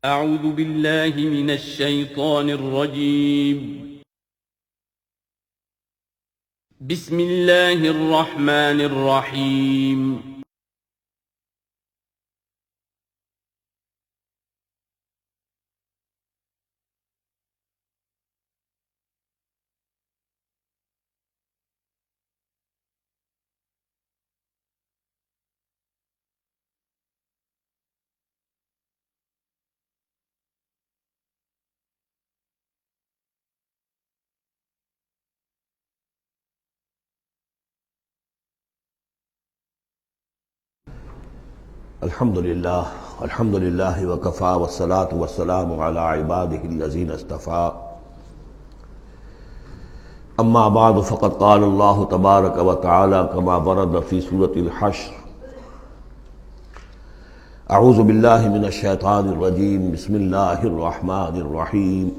اعوذ باللہ من الشیطان الرجیم بسم اللہ الرحمن الرحیم الحمدللہ وکفی والصلاة والسلام علی عبادہ الذین اصطفی اما بعد فقد قال اللہ تبارک وتعالی کما ورد فی سورۃ الحشر اعوذ باللہ من الشیطان الرجیم بسم اللہ الرحمن الرحیم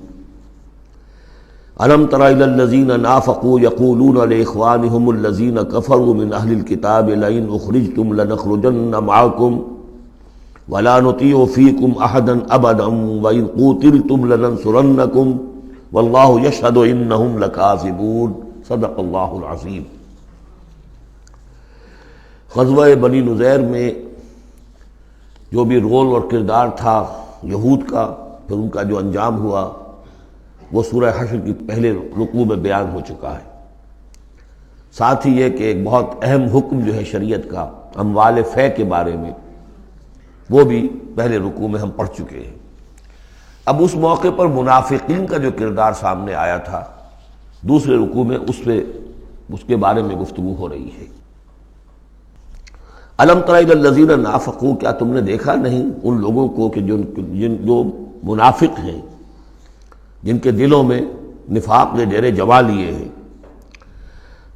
الم تر الی الذین نافقوا یقولون لاخوانهم الذین کفروا من اہل الکتاب لئن اخرجتم لنخرجن معکم ولا نطیع فیکم احدا ابدا وان قوتلتم لننصرنکم واللہ یشہد انہم لکاذبون صدق اللہ العظیم۔ غزوہ بنی نذیر میں جو بھی رول اور کردار تھا یہود کا، پھر ان کا جو انجام ہوا، وہ سورہ حشر کی پہلے رکوع میں بیان ہو چکا ہے۔ ساتھ ہی یہ کہ ایک بہت اہم حکم جو ہے شریعت کا اموال فے کے بارے میں، وہ بھی پہلے رکوع میں ہم پڑھ چکے ہیں۔ اب اس موقع پر منافقین کا جو کردار سامنے آیا تھا دوسرے رکوع میں، اس کے بارے میں گفتگو ہو رہی ہے۔ الم تر الی الذین نافقوا، کیا تم نے دیکھا نہیں ان لوگوں کو کہ جو منافق ہیں، جن کے دلوں میں نفاق نے ڈیرے جما لیے ہیں۔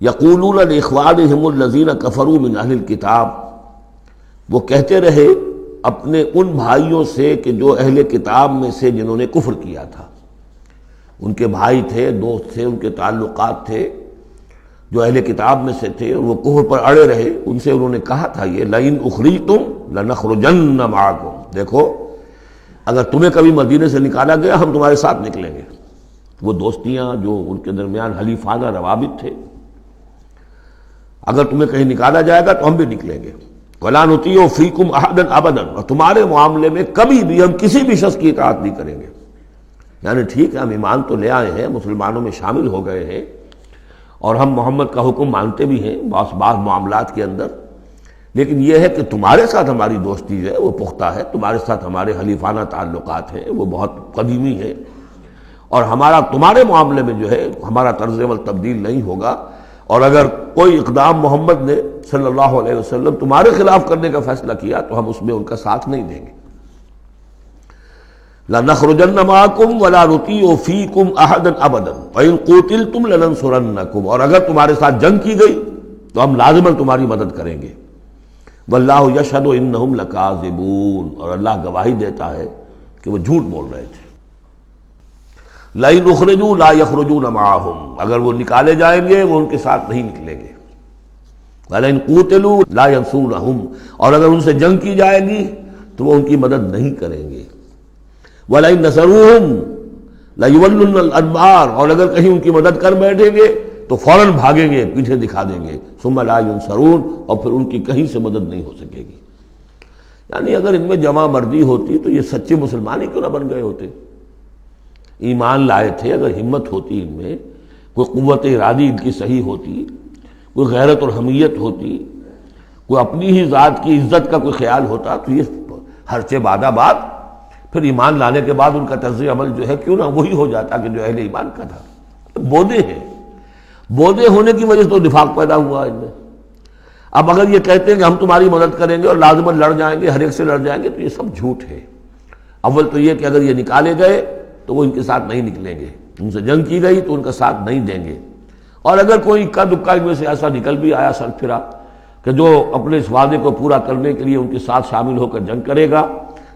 یقولون لاخوانہم الذین کفروا من اہل الکتاب، وہ کہتے رہے اپنے ان بھائیوں سے کہ جو اہل کتاب میں سے جنہوں نے کفر کیا تھا، ان کے بھائی تھے، دوست تھے، ان کے تعلقات تھے جو اہل کتاب میں سے تھے، اور وہ کفر پر اڑے رہے، ان سے انہوں نے کہا تھا یہ لئن اخرجتم لنخرجن معکم، دیکھو اگر تمہیں کبھی مدینے سے نکالا گیا ہم تمہارے ساتھ نکلیں گے۔ وہ دوستیاں جو ان کے درمیان حلیفانہ روابط تھے، اگر تمہیں کہیں نکالا جائے گا تو ہم بھی نکلیں گے۔ وَلَا نُطِيعُ فِيكُمْ أَحَدًا أَبَدًا، اور تمہارے معاملے میں کبھی بھی ہم کسی بھی شخص کی اطاعت نہیں کریں گے۔ یعنی ٹھیک ہے ہم ایمان تو لے آئے ہیں، مسلمانوں میں شامل ہو گئے ہیں، اور ہم محمد کا حکم مانتے بھی ہیں بعض معاملات کے اندر، لیکن یہ ہے کہ تمہارے ساتھ ہماری دوستی جو ہے وہ پختہ ہے، تمہارے ساتھ ہمارے حلیفانہ تعلقات ہیں وہ بہت قدیمی ہیں، اور ہمارا تمہارے معاملے میں جو ہے ہمارا طرز عمل تبدیل نہیں ہوگا، اور اگر کوئی اقدام محمد نے صلی اللہ علیہ وسلم تمہارے خلاف کرنے کا فیصلہ کیا تو ہم اس میں ان کا ساتھ نہیں دیں گے۔ لَنَخْرُجَنَّ مَعَكُمْ وَلَا نُطِيعُ فِيكُمْ أَحَدًا أَبَدًا وَإِن قُوتِلْتُمْ لَنَنصُرَنَّكُمْ، اور اگر تمہارے ساتھ جنگ کی گئی تو ہم لازماً تمہاری مدد کریں گے۔ وَاللَّهُ يَشْهَدُ إِنَّهُمْ لَكَاذِبُونَ، اور اللہ گواہی دیتا ہے کہ وہ جھوٹ بول رہے تھے۔ لَئِنْ أُخْرِجُوا لَا يَخْرُجُونَ مَعَهُمْ، اگر وہ نکالے جائیں گے وہ ان کے ساتھ نہیں نکلیں گے۔ وَلَئِنْ قُوتِلُوا لَا يَنصُرُونَهُمْ، اور اگر ان سے جنگ کی جائے گی تو وہ ان کی مدد نہیں کریں گے۔ وَلَئِنْ نَصَرُوهُمْ لَيُوَلُّنَّ الْأَدْبَارَ، اور اگر کہیں ان کی مدد کر بیٹھیں گے تو فوراً بھاگیں گے، پیچھے دکھا دیں گے۔ ثُمَّ لَا يُنصَرُونَ، اور پھر ان کی کہیں سے مدد نہیں ہو سکے گی۔ یعنی اگر ان میں جمع مردی ہوتی تو یہ سچے مسلمان ہی کیوں نہ بن گئے ہوتے؟ ایمان لائے تھے، اگر ہمت ہوتی ان میں، کوئی قوت ارادی ان کی صحیح ہوتی، کوئی غیرت اور حمیت ہوتی، کوئی اپنی ہی ذات کی عزت کا کوئی خیال ہوتا، تو یہ ہرچے بعد بعد پھر ایمان لانے کے بعد ان کا طرز عمل جو ہے کیوں نہ وہی ہو جاتا کہ جو اہل ایمان کا تھا۔ بودے ہیں، بودے ہونے کی وجہ سے تو نفاق پیدا ہوا ان میں۔ اب اگر یہ کہتے ہیں کہ ہم تمہاری مدد کریں گے اور لازماً لڑ جائیں گے، ہر ایک سے لڑ جائیں گے، تو یہ سب جھوٹ ہے۔ اول تو یہ کہ اگر یہ نکالے گئے تو وہ ان کے ساتھ نہیں نکلیں گے، ان سے جنگ کی گئی تو ان کا ساتھ نہیں دیں گے، اور اگر کوئی اکا دکا ان میں سے ایسا نکل بھی آیا سر پھرا کہ جو اپنے اس وعدے کو پورا کرنے کے لیے ان کے ساتھ شامل ہو کر جنگ کرے گا،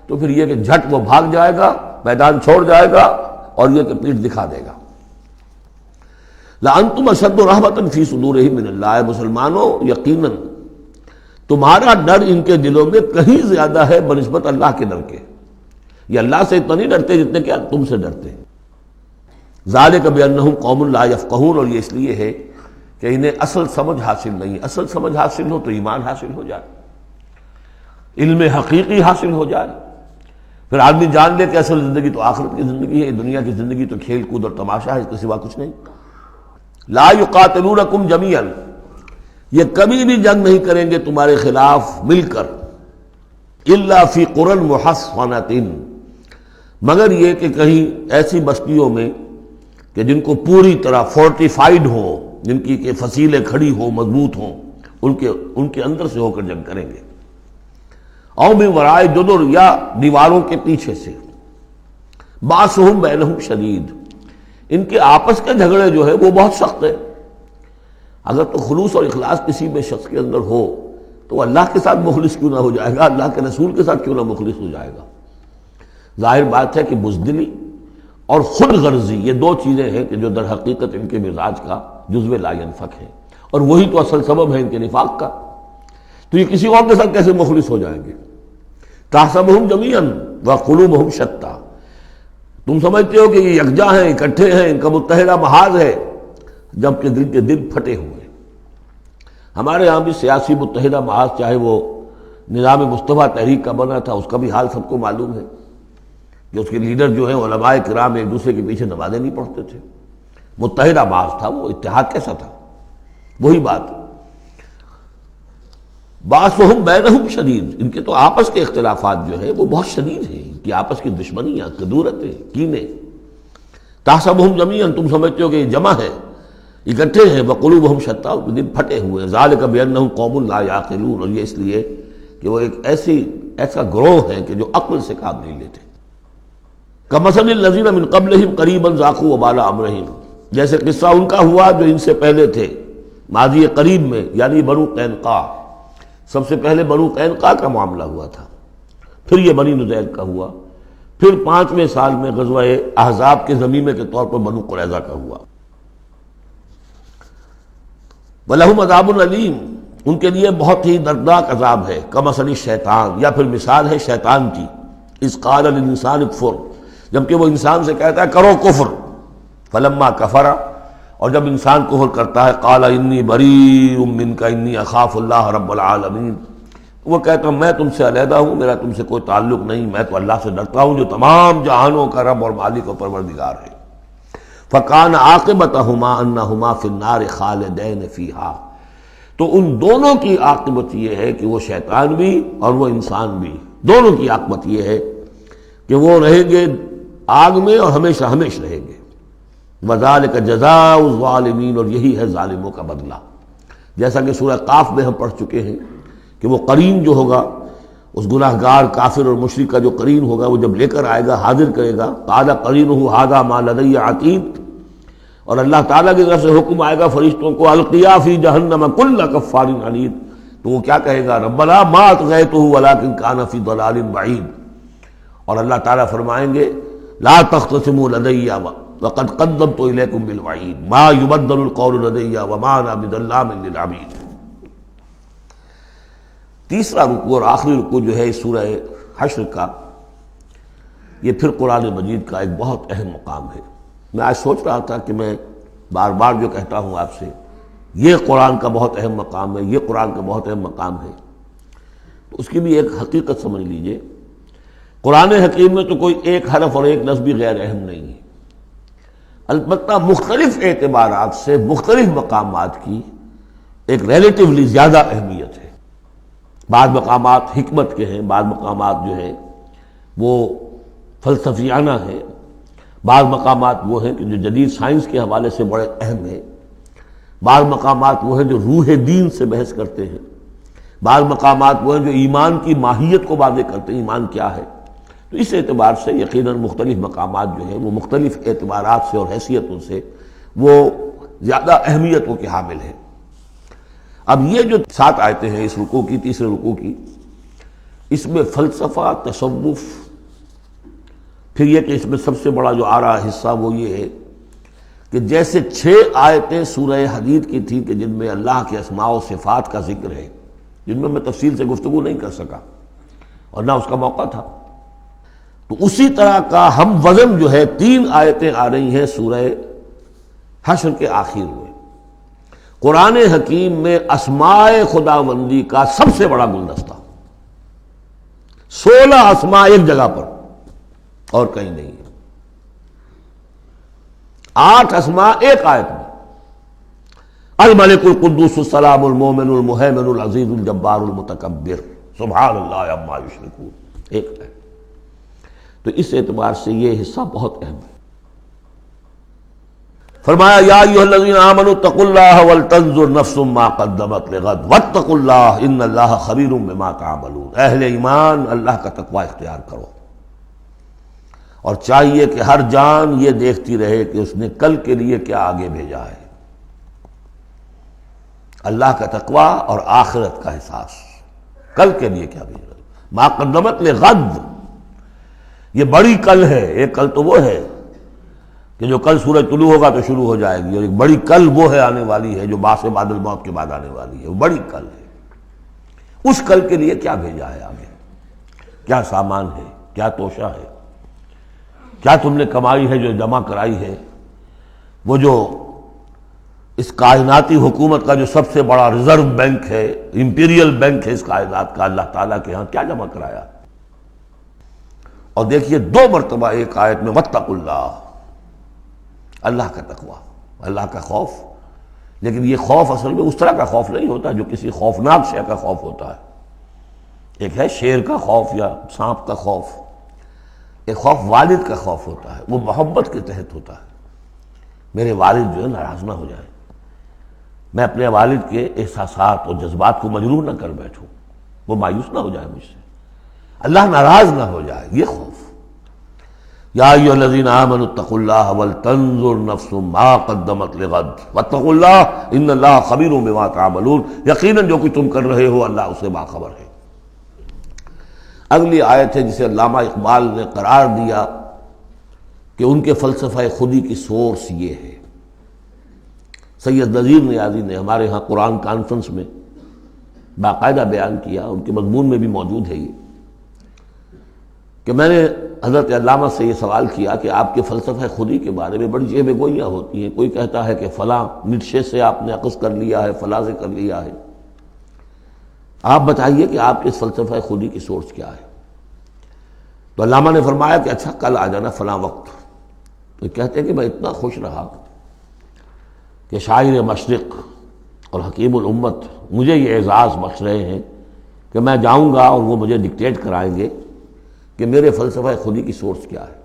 تو پھر یہ کہ جھٹ وہ بھاگ جائے گا، میدان چھوڑ جائے گا، اور یہ کہ پیٹھ دکھا دے گا۔ لَأَنْتُمْ أَشَدُّ رَهْبَةً فِي صُدُورِهِم مِّنَ اللَّهِ، مسلمانوں یقیناً تمہارا ڈر ان کے دلوں میں کہیں زیادہ ہے بنسبت اللہ کے ڈر کے۔ یہ اللہ سے اتنا نہیں ڈرتے جتنے کہ تم سے ڈرتے ہیں۔ ذالک بانہم قوم لا یفقہون، اور یہ اس لیے ہے کہ انہیں اصل سمجھ حاصل نہیں۔ اصل سمجھ حاصل ہو تو ایمان حاصل ہو جائے، علم حقیقی حاصل ہو جائے، پھر آدمی جان لے کہ اصل زندگی تو آخرت کی زندگی ہے، دنیا کی زندگی تو کھیل کود اور تماشا ہے، اس کے سوا کچھ نہیں۔ لا یقاتلونکم جمیعا، یہ کبھی بھی جنگ نہیں کریں گے تمہارے خلاف مل کر، الا فی قری محصنۃ، مگر یہ کہ کہیں ایسی بستیوں میں کہ جن کو پوری طرح فورٹیفائڈ ہو، جن کی کہ فصیلیں کھڑی ہو، مضبوط ہوں، ان کے اندر سے ہو کر جنگ کریں گے۔ او من ورائے جدر، یا دیواروں کے پیچھے سے۔ باسہم بینہم شدید، ان کے آپس کے جھگڑے جو ہے وہ بہت سخت ہے۔ اگر تو خلوص اور اخلاص کسی میں شخص کے اندر ہو تو اللہ کے ساتھ مخلص کیوں نہ ہو جائے گا، اللہ کے رسول کے ساتھ کیوں نہ مخلص ہو جائے گا۔ ظاہر بات ہے کہ بزدلی اور خود غرضی یہ دو چیزیں ہیں کہ جو در حقیقت ان کے مزاج کا جزو لا ینفک ہے، اور وہی تو اصل سبب ہے ان کے نفاق کا۔ تو یہ کسی اور کے ساتھ کیسے مخلص ہو جائیں گے؟ تحسبہم جمیعا وقلوبہم شتیٰ، تم سمجھتے ہو کہ یہ یکجا ہیں، اکٹھے ہیں، ان کا متحدہ محاذ ہے، جبکہ دل کے دل پھٹے ہوئے۔ ہمارے ہاں بھی سیاسی متحدہ محاذ، چاہے وہ نظام مصطفیٰ تحریک کا بنا تھا، اس کا بھی حال سب کو معلوم ہے کہ اس کے لیڈر جو ہیں علماء کرام ایک دوسرے کے پیچھے نمازیں نہیں پڑھتے تھے۔ متحدہ محاذ تھا وہ، اتحاد کیسا تھا؟ وہی بات۔ باسہم بینہم شدید، ان کے تو آپس کے اختلافات جو ہیں وہ بہت شدید ہیں، ان کی آپس کی دشمنیاں، کدورتیں، کینے۔ تحسبہم جمیعا، تم سمجھتے ہو کہ یہ جمع ہے، اکٹھے ہیں، وقلوبہم شتیٰ، دل پھٹے ہوئے۔ ذالک بانہم قوم لا یعقلون، اور یہ اس لیے کہ وہ ایک ایسا گروہ ہے کہ جو عقل سے کام نہیں لیتے۔ کمثل الذین من قبلہم قریبا ذاقوا وبال امرہم، جیسے قصہ ان کا ہوا جو ان سے پہلے تھے ماضی قریب میں، یعنی بنو قینقاع۔ سب سے پہلے بنو قینقاع کا معاملہ ہوا تھا، پھر یہ بنی نضیر کا ہوا، پھر 5ویں سال میں غزوہ احزاب کے ضمیمے کے طور پر بنو قریظہ کا ہوا۔ وَلَهُمْ عَذَابٌ عَلِيمٌ، ان کے لیے بہت ہی دردناک عذاب ہے۔ کمثل الشیطان، یا پھر مثال ہے شیطان کی، اذ قال للانسان اکفر، جبکہ وہ انسان سے کہتا ہے کرو کفر، فلما کفر، اور جب انسان کفر کرتا ہے، قال انی بریء منک انی اخاف اللہ رب العالمین، وہ کہتا ہوں میں تم سے علیحدہ ہوں، میرا تم سے کوئی تعلق نہیں، میں تو اللہ سے ڈرتا ہوں جو تمام جہانوں کا رب اور مالک و پروردگار ہے۔ فکان عاقبتہما انہما فی النار خالدین فیہا، تو ان دونوں کی عاقبت یہ ہے کہ وہ شیطان بھی اور وہ انسان بھی، دونوں کی عاقبت یہ ہے کہ وہ رہیں گے آگ میں اور ہمیشہ ہمیشہ رہیں گے۔ وذالک جزاء الظالمین، اور یہی ہے ظالموں کا بدلہ، جیسا کہ سورہ قاف میں ہم پڑھ چکے ہیں کہ وہ قرین جو ہوگا، اس گناہگار کافر اور مشرک کا جو قرین ہوگا، وہ جب لے کر آئے گا، حاضر کرے گا، قال قرینہ ھذا ما لدی عتید، اور اللہ تعالیٰ کی طرف سے حکم آئے گا فرشتوں کو، القیا فی جہنم کل کفار عنید، تو وہ کیا کہے گا؟ ربنا ما اطغیتہ ولکن کان فی ضلال بعید، اور اللہ تعالیٰ فرمائیں گے لا تختصموا لدی وقد قدمت الیکم بالوعید ما یبدل القول لدی وما انا بظلام للعبید۔ تیسرا رکوع اور آخری رکوع جو ہے سورہ حشر کا، یہ پھر قرآن مجید کا ایک بہت اہم مقام ہے۔ میں آج سوچ رہا تھا کہ میں بار بار جو کہتا ہوں آپ سے، یہ قرآن کا بہت اہم مقام ہے، یہ قرآن کا بہت اہم مقام ہے، تو اس کی بھی ایک حقیقت سمجھ لیجئے۔ قرآن حکیم میں تو کوئی ایک حرف اور ایک لفظ بھی غیر اہم نہیں ہے، البتہ مختلف اعتبارات سے مختلف مقامات کی ایک ریلیٹیولی زیادہ اہمیت ہے۔ بعض مقامات حکمت کے ہیں، بعض مقامات جو ہیں وہ فلسفیانہ ہیں، بعض مقامات وہ ہیں کہ جو جدید سائنس کے حوالے سے بڑے اہم ہیں، بعض مقامات وہ ہیں جو روح دین سے بحث کرتے ہیں، بعض مقامات وہ ہیں جو ایمان کی ماہیت کو واضح کرتے ہیں، ایمان کیا ہے۔ تو اس اعتبار سے یقیناً مختلف مقامات جو ہیں وہ مختلف اعتبارات سے اور حیثیتوں سے وہ زیادہ اہمیتوں کے حامل ہیں۔ اب یہ جو 7 آیتیں ہیں اس رکوع کی، تیسرے رکوع کی، اس میں فلسفہ، تصوف، پھر یہ کہ اس میں سب سے بڑا جو آ رہا حصہ وہ یہ ہے کہ جیسے 6 آیتیں سورہ حدید کی تھیں کہ جن میں اللہ کے اسماء و صفات کا ذکر ہے، جن میں تفصیل سے گفتگو نہیں کر سکا اور نہ اس کا موقع تھا، تو اسی طرح کا ہم وزن جو ہے 3 آیتیں آ رہی ہیں سورہ حشر کے آخر میں۔ قرآن حکیم میں اسماء خداوندی کا سب سے بڑا گلدستہ، 16 اسماء ایک جگہ پر اور کہیں نہیں ہے، 8 اسماء ایک آیت میں، الملک القدوس السلام المومن المہیمن العزیز الجبار المتکبر سبحان اللہ عما یشرکون، ایک ہے۔ تو اس اعتبار سے یہ حصہ بہت اہم ہے۔ فرمایا یا ایھا الذین آمنوا اتقوا اللہ ولتنظر نفس ما قدمت لغد واتقوا اللہ ان اللہ خبیر بما تعملون، اہل ایمان اللہ کا تقوی اختیار کرو، اور چاہیے کہ ہر جان یہ دیکھتی رہے کہ اس نے کل کے لیے کیا آگے بھیجا ہے۔ اللہ کا تقوی اور آخرت کا احساس، کل کے لیے کیا بھیجا، ما قدمت لغد، یہ بڑی کل ہے۔ ایک کل تو وہ ہے کہ جو کل سورج طلوع ہوگا تو شروع ہو جائے گی، اور ایک بڑی کل وہ ہے آنے والی ہے جو بعث بعد الموت کے بعد آنے والی ہے، وہ بڑی کل ہے۔ اس کل کے لیے کیا بھیجا ہے آگے، کیا سامان ہے، کیا توشہ ہے، کیا تم نے کمائی ہے جو جمع کرائی ہے، وہ جو اس کائناتی حکومت کا جو سب سے بڑا ریزرو بینک ہے، امپیریل بینک ہے اس کائنات کا، اللہ تعالیٰ کے ہاں کیا جمع کرایا۔ اور دیکھیے 2 مرتبہ ایک آیت میں واتقوا اللہ، اللہ کا تقوی، اللہ کا خوف، لیکن یہ خوف اصل میں اس طرح کا خوف نہیں ہوتا جو کسی خوفناک شے کا خوف ہوتا ہے۔ ایک ہے شیر کا خوف یا سانپ کا خوف، ایک خوف والد کا خوف ہوتا ہے، وہ محبت کے تحت ہوتا ہے، میرے والد جو ہے ناراض نہ ہو جائے، میں اپنے والد کے احساسات اور جذبات کو مجروح نہ کر بیٹھوں، وہ مایوس نہ ہو جائے مجھ سے، اللہ ناراض نہ ہو جائے، یہ خوف۔ یا ایھا الذین آمنوا اتقوا اللہ ولتنظر نفس ما قدمت لغد واتقوا اللہ ان اللہ خبیر بما تعملون، یقیناً جو کچھ تم کر رہے ہو اللہ اسے باخبر ہے۔ اگلی آیت ہے جسے علامہ اقبال نے قرار دیا کہ ان کے فلسفہ خودی کی سورس یہ ہے۔ سید نذیر نیازی نے ہمارے ہاں قرآن کانفرنس میں باقاعدہ بیان کیا، ان کے مضمون میں بھی موجود ہے یہ، کہ میں نے حضرت علامہ سے یہ سوال کیا کہ آپ کے فلسفہ خودی کے بارے میں بڑی جیب گوئیاں ہوتی ہیں، کوئی کہتا ہے کہ فلاں نیٹشے سے آپ نے اخذ کر لیا ہے، فلاں سے کر لیا ہے، آپ بتائیے کہ آپ کے اس فلسفہ خودی کی سورس کیا ہے۔ تو علامہ نے فرمایا کہ اچھا کل آ جانا فلاں وقت۔ تو کہتے ہیں کہ میں اتنا خوش رہا کہ شاعر مشرق اور حکیم الامت مجھے یہ اعزاز بخش رہے ہیں کہ میں جاؤں گا اور وہ مجھے ڈکٹیٹ کرائیں گے کہ میرے فلسفہ خودی کی سورس کیا ہے۔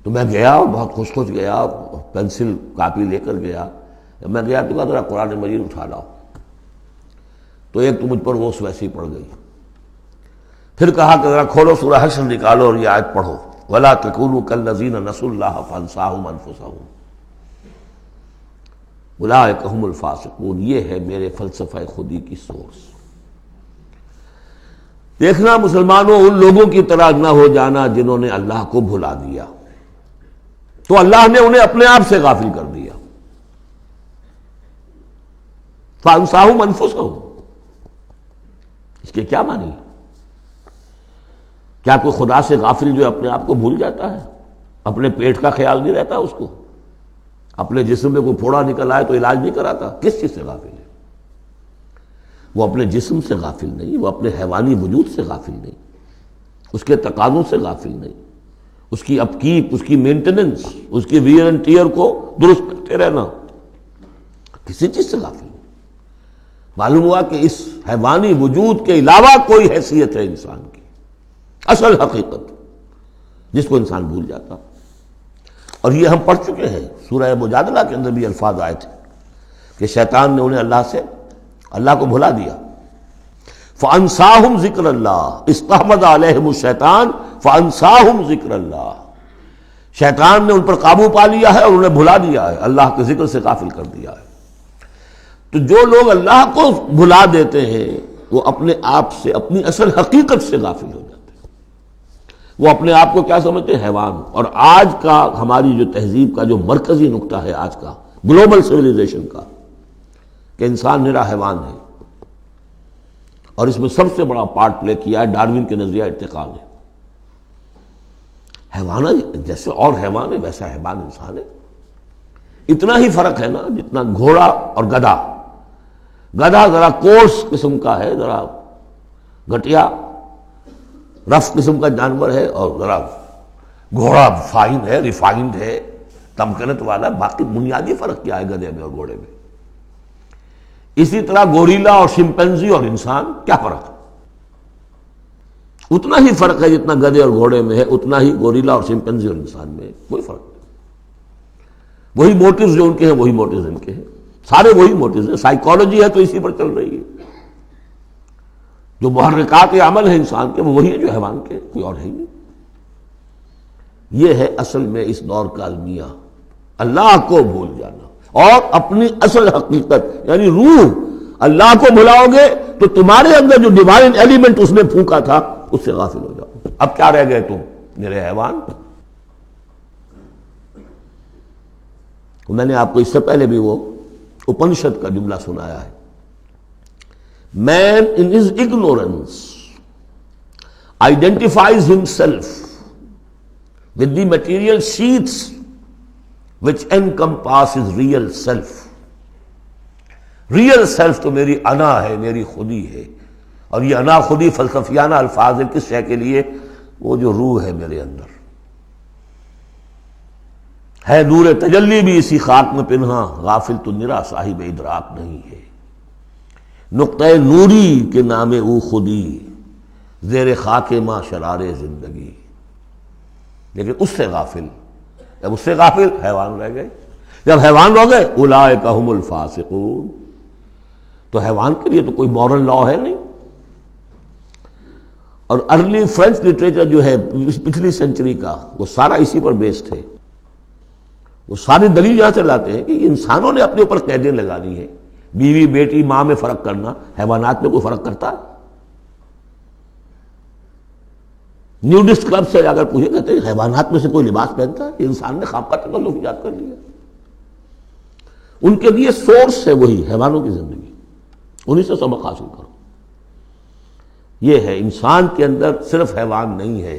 تو میں گیا اور بہت خوش خوش گیا، پینسل کاپی لے کر گیا، جب میں گیا تو کہا ذرا قرآن مجید اٹھا لاؤ، تو ایک تو مجھ پر وہ ویسے ہی پڑ گئی، پھر کہا کہ ذرا کھولو سورہ حشر نکالو اور یہ آیت پڑھو، وَلَا تَكُونُوا كَالَّذِينَ نَسُوا اللَّهَ فَأَنسَاهُمْ أَنفُسَهُمْ اولئک هم الفاسقون، یہ ہے میرے فلسفہ خودی کی سورس۔ دیکھنا مسلمانوں، ان لوگوں کی طرح نہ ہو جانا جنہوں نے اللہ کو بھلا دیا، تو اللہ نے انہیں اپنے آپ سے غافل کر دیا۔ فَأَنسَاهُمْ أَنفُسَهُمْ، اس کے کیا معنی؟ کیا کوئی خدا سے غافل جو اپنے آپ کو بھول جاتا ہے؟ اپنے پیٹ کا خیال نہیں رہتا اس کو؟ اپنے جسم میں کوئی پھوڑا نکل آئے تو علاج نہیں کراتا؟ کس چیز سے غافل ہے؟ وہ اپنے جسم سے غافل نہیں، وہ اپنے حیوانی وجود سے غافل نہیں، اس کے تقاضوں سے غافل نہیں، اس کی اپ کیپ، اس کی مینٹیننس، اس کی ویئر اینڈ ٹیئر کو درست کرتے رہنا، کسی چیز سے غافل نہیں۔ معلوم ہوا کہ اس حیوانی وجود کے علاوہ کوئی حیثیت ہے انسان کی، اصل حقیقت جس کو انسان بھول جاتا۔ اور یہ ہم پڑھ چکے ہیں، سورہ مجادلہ کے اندر بھی الفاظ آئے تھے کہ شیطان نے انہیں اللہ کو بھلا دیا۔ فَأَنسَاهُمْ ذِكْرَ اللَّهِ، اسْتَحْوَذَ عَلَيْهِمُ الشَّيْطَانُ فَأَنسَاهُمْ ذِكْرَ اللَّهِ، شیطان نے ان پر قابو پا لیا ہے اور انہیں بھلا دیا ہے، اللہ کے ذکر سے غافل کر دیا ہے۔ تو جو لوگ اللہ کو بھلا دیتے ہیں وہ اپنے آپ سے، اپنی اصل حقیقت سے غافل ہو جاتے ہیں، وہ اپنے آپ کو کیا سمجھتے ہیں؟ حیوان۔ اور آج کا ہماری جو تہذیب کا جو مرکزی نقطہ ہے آج کا گلوبل سویلائزیشن کا، کہ انسان نرا حیوان ہے، اور اس میں سب سے بڑا پارٹ پلے کیا ہے ڈاروین کے نظریہ ارتقاء نے۔ حیوان جیسے اور حیوان ہے ویسا حیوان انسان ہے. اتنا ہی فرق ہے نا جتنا گھوڑا اور گدھا. گدھا ذرا کورس قسم کا ہے، ذرا گھٹیا رف قسم کا جانور ہے، اور ذرا گھوڑا فائن ہے، ریفائنڈ ہے، تمکنت والا. باقی بنیادی فرق کیا ہے گدھے میں اور گھوڑے میں؟ اسی طرح گوریلا اور شمپینزی اور انسان، کیا فرق ہے؟ اتنا ہی فرق ہے جتنا گدھے اور گھوڑے میں ہے، اتنا ہی گوریلا اور شمپینزی اور انسان میں ہے. کوئی فرق نہیں. وہی موٹیوز جو ان کے ہیں وہی موٹیوز ان کے ہیں، سارے وہی موٹیوز ہیں. سائیکالوجی ہے تو اسی پر چل رہی ہے. جو محرکات عمل ہیں انسان کے وہ وہی ہے جو حیوان کے، کوئی اور ہے ہی نہیں. یہ ہے اصل میں اس دور کا المیہ، اللہ کو بھول جانا اور اپنی اصل حقیقت یعنی روح. اللہ کو بھلاؤ گے تو تمہارے اندر جو ڈیوائن ایلیمنٹ اس نے پھونکا تھا اس سے غافل ہو جاؤ. اب کیا رہ گئے تم میرے حیوان؟ میں نے آپ کو اس سے پہلے بھی وہ اپنشد کا جملہ سنایا ہے. Man in his ignorance identifies himself with the material sheaths which encompass his real self. Real self تو میری انا ہے، میری خودی ہے. اور یہ انا خودی فلسفیانہ الفاظ ہے کس شے کے لیے؟ وہ جو روح ہے میرے اندر ہے. نور تجلی بھی اسی خاک میں پنہاں، غافل تو نرا صاحب ادراک نہیں ہے. نقطہ نوری کے نام او خودی، زیر خاک ماں شرار زندگی. لیکن اس سے غافل، جب اس سے غافل حیوان رہ گئے. جب حیوان رہ گئے اولئک ھم الفاسقون. تو حیوان کے لیے تو کوئی مورل لا ہے نہیں. اور ارلی فرینچ لٹریچر جو ہے پچھلی سینچری کا وہ سارا اسی پر بیسڈ ہے. وہ ساری دلیل یہاں سے لاتے ہیں کہ انسانوں نے اپنے اوپر قیدیں لگانی ہیں. بیوی بیٹی ماں میں فرق کرنا، حیوانات میں کوئی فرق کرتا ہے؟ نیوڈسٹ کلب سے اگر پوچھے کہتے ہیں حیوانات میں سے کوئی لباس پہنتا ہے؟ انسان نے خواب کا تکلف ایجاد کر لیا. ان کے لیے سورس ہے وہی حیوانوں کی زندگی، انہی سے سبق حاصل کرو. یہ ہے انسان کے اندر صرف حیوان نہیں ہے.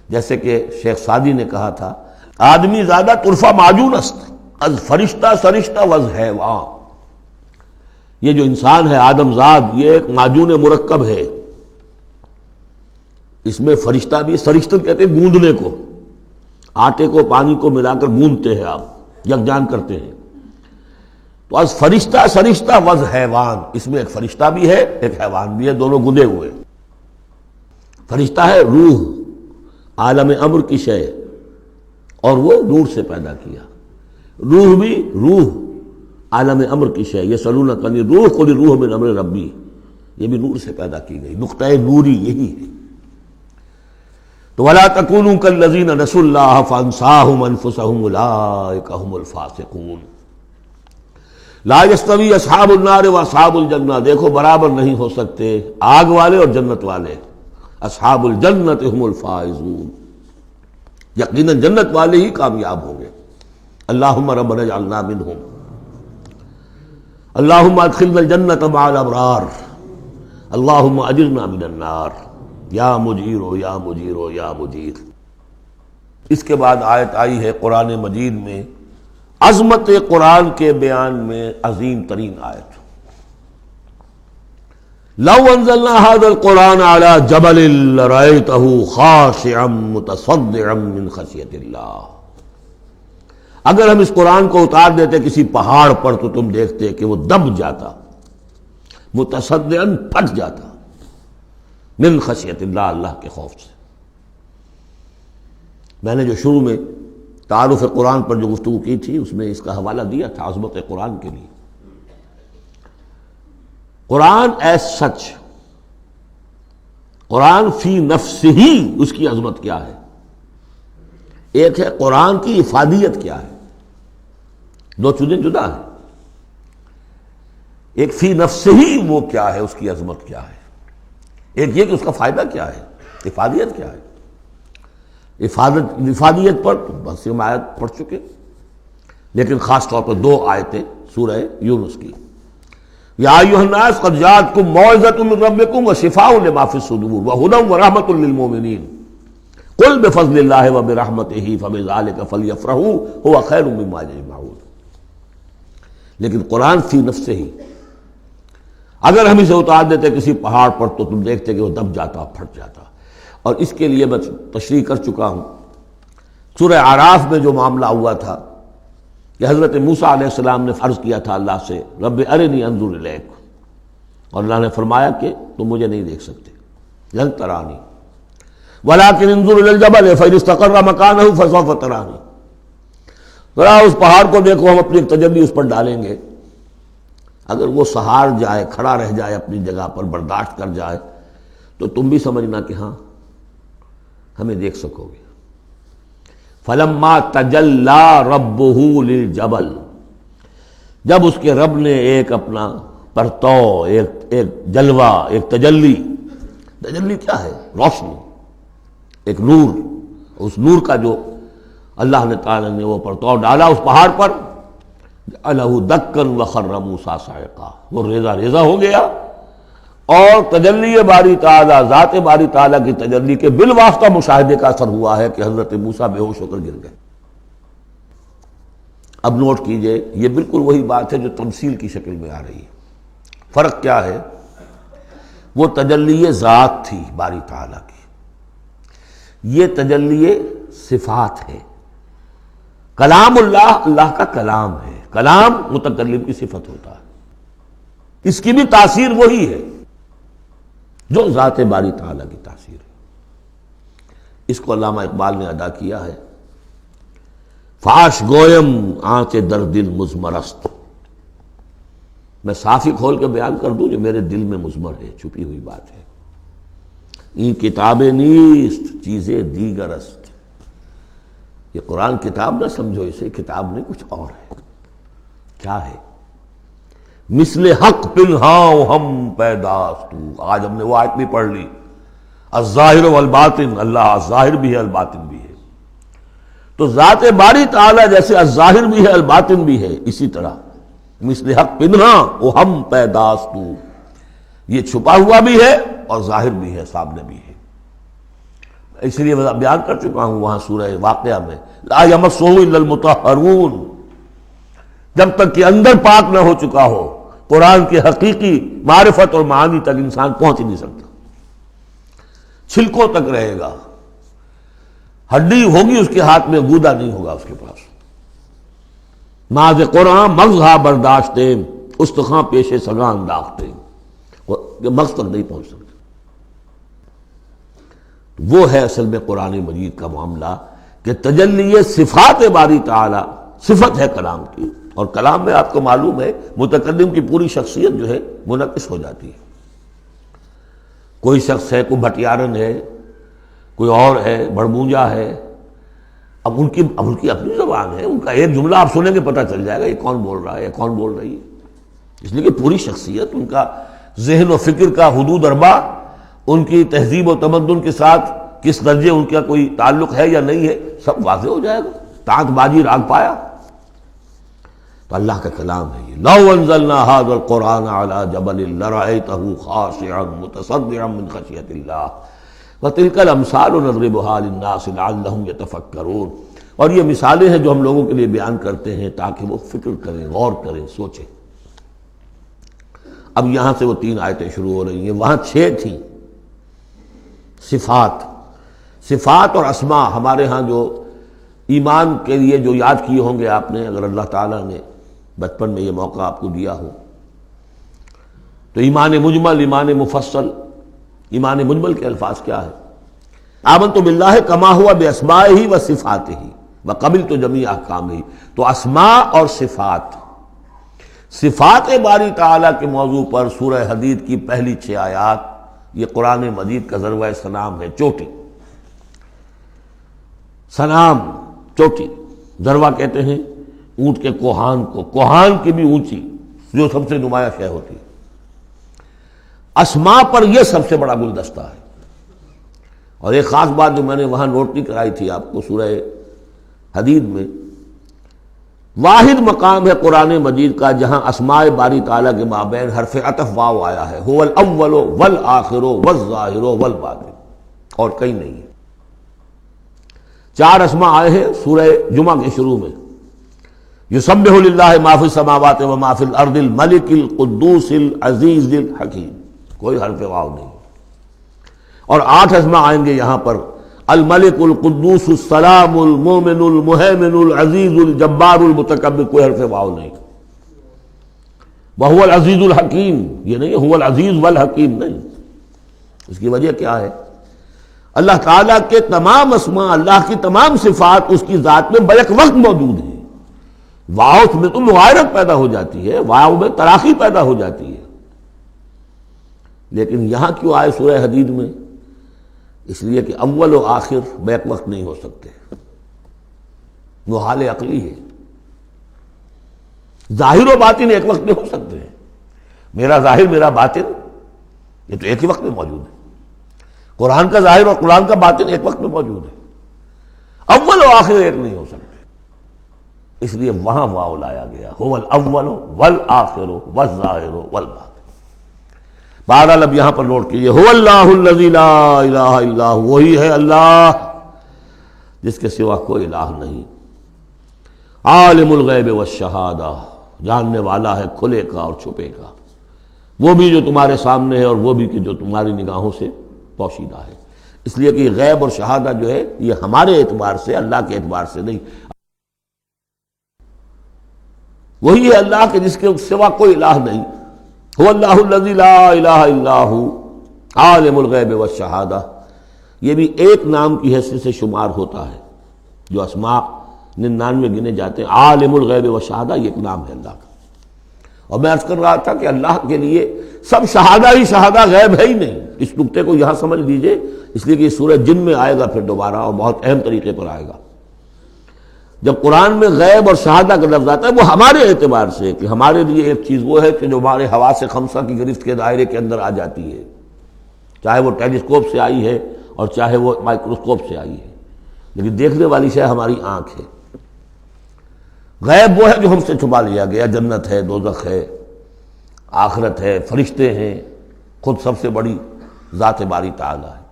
جیسے کہ شیخ سعدی نے کہا تھا آدمی زیادہ طرفہ معجون است از فرشتہ سرشتہ وز حیوان. یہ جو انسان ہے آدم زاد یہ ایک معجون مرکب ہے. اس میں فرشتہ بھی، سرشتہ کہتے ہیں گوندنے کو، آٹے کو پانی کو ملا کر گوندتے ہیں آپ، یکجان کرتے ہیں. تو از فرشتہ سرشتہ وز حیوان، اس میں ایک فرشتہ بھی ہے ایک حیوان بھی ہے، دونوں گندے ہوئے. فرشتہ ہے روح، عالم امر کی شے، اور وہ نور سے پیدا کیا. روح بھی روح عالم امر کی شے، یہ سلونک عن الروح قل الروح من امر ربی، یہ بھی نور سے پیدا کی گئی. نقطہ نوری یہی ہے. تو ولا تکونوا کالذین نسوا اللہ فانساہم انفسہم اولئک ھم الفاسقون. لا یستوی اصحاب النار واصحاب الجنہ، دیکھو برابر نہیں ہو سکتے آگ والے اور جنت والے. اصحاب الجنت ھم الفائزون، یقیناً جنت والے ہی کامیاب ہوں گے. اللہم ربنا اجعلنا منہم، اللہم ادخلنا الجنت مع الابرار، اللہم اجرنا من النار، یا مجیرو یا مجیرو یا مجیر. اس کے بعد آیت آئی ہے قرآن مجید میں عظمت قرآن کے بیان میں عظیم ترین آیت. لو انزلنا هذا القرآن على جبل لرأيته خاشعا متصدعا من خشیۃ اللہ. اگر ہم اس قرآن کو اتار دیتے کسی پہاڑ پر تو تم دیکھتے کہ وہ دب جاتا، متصدعا پھٹ جاتا، من خشیۃ اللہ، اللہ کے خوف سے. میں نے جو شروع میں تعارف قرآن پر جو گفتگو کی تھی اس میں اس کا حوالہ دیا تھا عظمت قرآن کے لیے. قرآن ایز سچ، قرآن فی نفسہ ہی اس کی عظمت کیا ہے. ایک ہے قرآن کی افادیت کیا ہے، دو چیزیں جدا ہیں. ایک فی نفسہ ہی وہ کیا ہے، اس کی عظمت کیا ہے. ایک یہ کہ اس کا فائدہ کیا ہے، افادیت کیا ہے. افادیت پر بس ہم آیت پڑھ چکے، لیکن خاص طور پر دو آیتیں سورہ یونس کی. یا ایھا الناس قد جاءتکم موعظۃ من ربکم وشفاء لما فی الصدور وہدی ورحمۃ للمؤمنین قل بفضل اللہ وبرحمتہ فبذلک فلیفرحوا هو خیر مما یجمعون. لیکن قرآن فی نفسہ ہی اگر ہم اسے اتار دیتے کسی پہاڑ پر تو تم دیکھتے کہ وہ دب جاتا, پھٹ جاتا. اور اس کے لیے میں تشریح کر چکا ہوں سورہ اعراف میں جو معاملہ ہوا تھا کہ حضرت موسیٰ علیہ السلام نے عرض کیا تھا اللہ سے رب ارنی انظر الیک, اور اللہ نے فرمایا کہ تم مجھے نہیں دیکھ سکتے, لن ترانی ولکن انظر الی الجبل فإن استقر مکانہ فسوف ترانی. ذرا اس پہاڑ کو دیکھو, ہم اپنی ایک تجلی اس پر ڈالیں گے, اگر وہ سہار جائے, کھڑا رہ جائے اپنی جگہ پر, برداشت کر جائے, تو تم بھی سمجھنا کہ ہاں ہمیں دیکھ سکو گے. فلما تجلی ربہ للجبل, جب اس کے رب نے ایک اپنا پرتو, ایک جلوہ, ایک تجلی کیا ہے؟ روشنی, ایک نور, اس نور کا جو اللہ نے تعالی نے وہ پرتو ڈالا اس پہاڑ پر, جعلہ دکا وخر موسیٰ صعقا, وہ ریزہ ریزہ ہو گیا. اور تجلی باری تعالیٰ, ذات باری تعالیٰ کی تجلی کے بالواسطہ مشاہدے کا اثر ہوا ہے کہ حضرت موسیٰ بے ہوش ہو کر گر گئے. اب نوٹ کیجئے, یہ بالکل وہی بات ہے جو تمثیل کی شکل میں آ رہی ہے. فرق کیا ہے؟ وہ تجلی ذات تھی باری تعالیٰ کی, یہ تجلی صفات ہے. کلام اللہ, اللہ کا کلام ہے, کلام متکلم کی صفت ہوتا ہے, اس کی بھی تاثیر وہی ہے جو ذات باری تعالیٰ کی تاثیر ہے. اس کو علامہ اقبال نے ادا کیا ہے, فاش گویم آنچ در دل مضمرست. میں صافی کھول کے بیان کر دوں جو میرے دل میں مضمر ہے, چھپی ہوئی بات ہے. این کتابیں نیست چیزیں دیگر است. یہ قرآن کتاب نہ سمجھو اسے, کتاب نہیں کچھ اور ہے. کیا ہے؟ مثل حق پنہاں ہم پیداست. آج ہم نے وہ آیت بھی پڑھ لی, الظاہر والباطن, اللہ ظاہر بھی ہے الباطن بھی ہے. تو ذات باری تعالیٰ جیسے الظاہر بھی ہے الباطن بھی ہے, اسی طرح مثل حق پنہاں وہ ہم پیداست, یہ چھپا ہوا بھی ہے اور ظاہر بھی ہے, سامنے بھی ہے. اس لیے میں بیان کر چکا ہوں وہاں سورہ واقعہ میں, لا یمسہ الا المطہرون, جب تک کہ اندر پاک نہ ہو چکا ہو قرآن کی حقیقی معرفت اور معانی تک انسان پہنچ نہیں سکتا. چھلکوں تک رہے گا, ہڈی ہوگی اس کے ہاتھ میں, گودا نہیں ہوگا اس کے پاس. ماذ قرآن مغزہ برداشتے استخاں پیش سگاں انداختے, مغز تک نہیں پہنچ سکتا. وہ ہے اصل میں قرآن مجید کا معاملہ کہ تجلی صفات باری تعالی صفت ہے کلام کی, اور کلام میں آپ کو معلوم ہے متکلم کی پوری شخصیت جو ہے منعکس ہو جاتی ہے. کوئی شخص ہے, کوئی بھٹیارن ہے, کوئی اور ہے, بڑمونجا ہے, اب ان کی اپنی زبان ہے, ان کا ایک جملہ آپ سنیں گے پتہ چل جائے گا یہ کون بول رہا ہے, یہ کون بول رہی ہے. اس لیے کہ پوری شخصیت, ان کا ذہن و فکر کا حدود اربع, ان کی تہذیب و تمدن کے ساتھ کس درجے ان کا کوئی تعلق ہے یا نہیں ہے, سب واضح ہو جائے گا. تانت بازی راگ پایا. تو اللہ کا کلام ہے یہ. لو انزلنا هذا القرآن على جبل لرأيته خاشعا متصدعا من خشية الله وتلك الامثال نضربها للناس لعلهم يتفكرون. اور یہ مثالیں ہیں جو ہم لوگوں کے لیے بیان کرتے ہیں تاکہ وہ فکر کریں, غور کریں, سوچیں. اب یہاں سے وہ 3 آیتیں شروع ہو رہی ہیں, وہاں 6 تھیں. صفات اور اسماء ہمارے ہاں جو ایمان کے لیے جو یاد کیے ہوں گے آپ نے, اگر اللہ تعالیٰ نے بچپن میں یہ موقع آپ کو دیا ہو, تو ایمان مجمل, ایمان مفصل. ایمان مجمل کے الفاظ کیا ہے؟ آمنت باللہ کما ہوا باسمائہ و صفاتہ وقبلت جمیع احکامہ. تو اسماء اور صفات, صفات باری تعالیٰ کے موضوع پر سورہ حدید کی پہلی 6 آیات, یہ قرآن مجید کا ذروہ سنام ہے, چوٹی. سنام چوٹی, ذروہ کہتے ہیں اونٹ کے کوہان کو, کوہان کی بھی اونچی جو سب سے نمایاں شے ہوتی ہے. اسماء پر یہ سب سے بڑا گلدستہ ہے. اور ایک خاص بات جو میں نے وہاں نوٹ نہیں کرائی تھی آپ کو, سورہ حدید میں واحد مقام ہے قرآن مجید کا جہاں اسماء باری تعالیٰ کے مابین حرف عطف واو آیا ہے, هو الاول والآخر والظاہر والباطن, اور کہیں نہیں ہے. 4 اسماء آئے ہیں سورہ جمعہ کے شروع میں، یسبح للہ ما فی السماوات و ما فی الارض الملک القدوس العزیز الحکیم، کوئی حرف واو نہیں۔ اور 8 اسماء آئیں گے یہاں پر، الملک القدوس السلام المومن المہیمن العزیز الجبار المتکبر، کوئی حرف واو نہیں۔ وہو العزیز الحکیم، یہ نہیں هو العزیز والحکیم نہیں۔ اس کی وجہ کیا ہے؟ اللہ تعالیٰ کے تمام اسماء، اللہ کی تمام صفات اس کی ذات میں بیک وقت موجود ہیں۔ واو میں تو مغایرت پیدا ہو جاتی ہے، واو میں تراخی پیدا ہو جاتی ہے، لیکن یہاں کیوں آئے سورہ حدید میں؟ اس لیے کہ اول و آخر بیک وقت نہیں ہو سکتے، وہ حال عقلی ہے۔ ظاہر و باطن ایک وقت میں ہو سکتے ہیں، میرا ظاہر میرا باطن یہ تو ایک ہی وقت میں موجود ہے، قرآن کا ظاہر اور قرآن کا باطن ایک وقت میں موجود ہے، اول و آخر ایک نہیں ہو سکتے، اس لیے وہاں واو لایا گیا، هو الاول والآخر والظاہر والباطن۔ بہرحال اب یہاں پر نوٹ کیجیے، هو اللہ الذی لا الہ الا هو، وہی ہے اللہ جس کے سوا کوئی الہ نہیں، عالم الغیب والشہادہ، جاننے والا ہے کھلے کا اور چھپے کا، وہ بھی جو تمہارے سامنے ہے اور وہ بھی کہ جو تمہاری نگاہوں سے پوشیدہ ہے۔ اس لیے کہ غیب اور شہادہ جو ہے یہ ہمارے اعتبار سے، اللہ کے اعتبار سے نہیں، وہی ہے اللہ کے جس کے سوا کوئی الہ نہیں۔ هو اللہ الذی لا الہ الا هو عالم الغیب والشہادہ، یہ بھی ایک نام کی حیثیت سے شمار ہوتا ہے، جو اسماء 99 گنے جاتے ہیں، عالم الغیب والشہادہ یہ ایک نام ہے اللہ کا۔ اور میں عرض کر رہا تھا کہ اللہ کے لیے سب شہادہ ہی شہادہ، غیب ہے ہی نہیں، اس نقطے کو یہاں سمجھ لیجئے، اس لیے کہ یہ سورہ جن میں آئے گا پھر دوبارہ، اور بہت اہم طریقے پر آئے گا۔ جب قرآن میں غیب اور شہادہ کا لفظ آتا ہے وہ ہمارے اعتبار سے، کہ ہمارے لیے ایک چیز وہ ہے کہ جو ہمارے حواس خمسہ کی گرفت کے دائرے کے اندر آ جاتی ہے، چاہے وہ ٹیلیسکوپ سے آئی ہے اور چاہے وہ مائکروسکوپ سے آئی ہے، لیکن دیکھنے والی شے ہماری آنکھ ہے۔ غیب وہ ہے جو ہم سے چھپا لیا گیا، جنت ہے، دوزخ ہے، آخرت ہے، فرشتے ہیں، خود سب سے بڑی ذات باری تعالی ہے،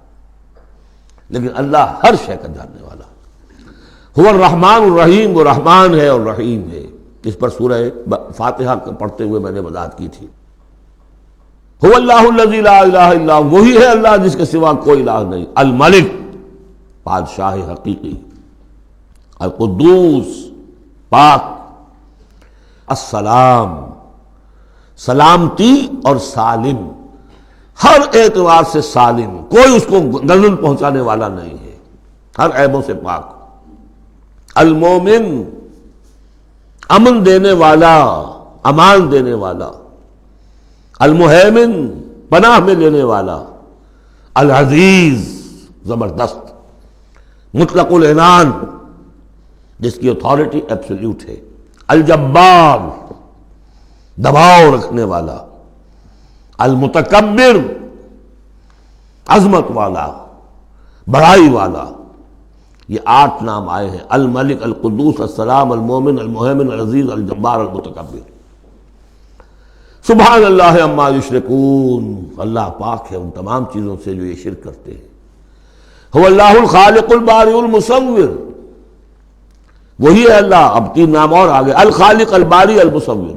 لیکن اللہ ہر شے کا جاننے والا ہے۔ هو الرحمن الرحیم، وہ رحمان ہے اور رحیم ہے، اس پر سورہ فاتحہ پڑھتے ہوئے میں نے وضاحت کی تھی۔ هو اللہ الذی لا الہ الا هو، وہی ہے اللہ جس کے سوا کوئی الہ نہیں، الملک بادشاہ حقیقی، القدوس پاک، السلام سلامتی اور سالم، ہر اعتبار سے سالم، کوئی اس کو نزل پہنچانے والا نہیں ہے، ہر عیبوں سے پاک، المومن امن دینے والا، امان دینے والا، المہیمن پناہ میں لینے والا، العزیز زبردست، مطلق العنان جس کی اتھارٹی ایبسلیوٹ ہے، الجبار دباؤ رکھنے والا، المتکبر عظمت والا، بڑائی والا۔ یہ 8 نام آئے ہیں، الملک، القدوس، السلام، المومن، المہیمن، العزیز، الجبار، المتکبر۔ سبحان اللہ عما یشرکون، اللہ پاک ہے ان تمام چیزوں سے جو یہ شرک کرتے ہیں۔ هو اللہ الخالق البارئ المصور، وہی ہے اللہ، اب 3 نام اور آگے، الخالق، الباری، المصور،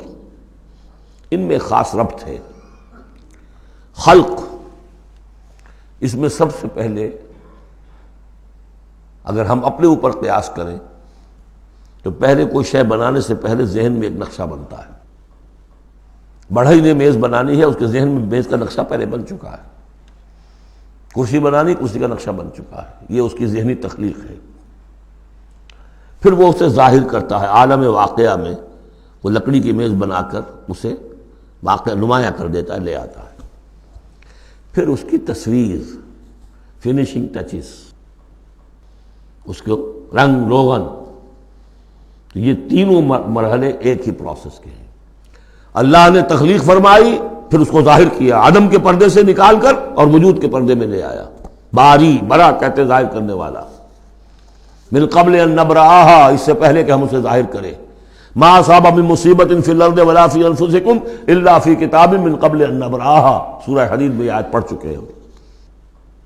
ان میں خاص ربط ہے۔ خلق، اس میں سب سے پہلے اگر ہم اپنے اوپر قیاس کریں تو پہلے کوئی شے بنانے سے پہلے ذہن میں ایک نقشہ بنتا ہے۔ بڑھئی نے میز بنانی ہے، اس کے ذہن میں میز کا نقشہ پہلے بن چکا ہے، کرسی بنانی، کرسی کا نقشہ بن چکا ہے، یہ اس کی ذہنی تخلیق ہے۔ پھر وہ اسے ظاہر کرتا ہے عالم واقعہ میں، وہ لکڑی کی میز بنا کر اسے واقعہ نمایاں کر دیتا ہے، لے آتا ہے۔ پھر اس کی تصویر، فنیشنگ ٹچز، اس کو رنگ روغن، تو یہ تینوں مرحلے ایک ہی پروسیس کے ہیں۔ اللہ نے تخلیق فرمائی، پھر اس کو ظاہر کیا، عدم کے پردے سے نکال کر اور وجود کے پردے میں لے آیا۔ باری، برا کہتے ظاہر کرنے والا، من قبل ان نبرأہا، اس سے پہلے کہ ہم اسے ظاہر کریں۔ ما اصاب من مصیبت فی الارض ولا فی انفسکم الا فی کتاب من قبل ان نبرأہا، سورہ حدید میں آیت پڑھ چکے ہیں۔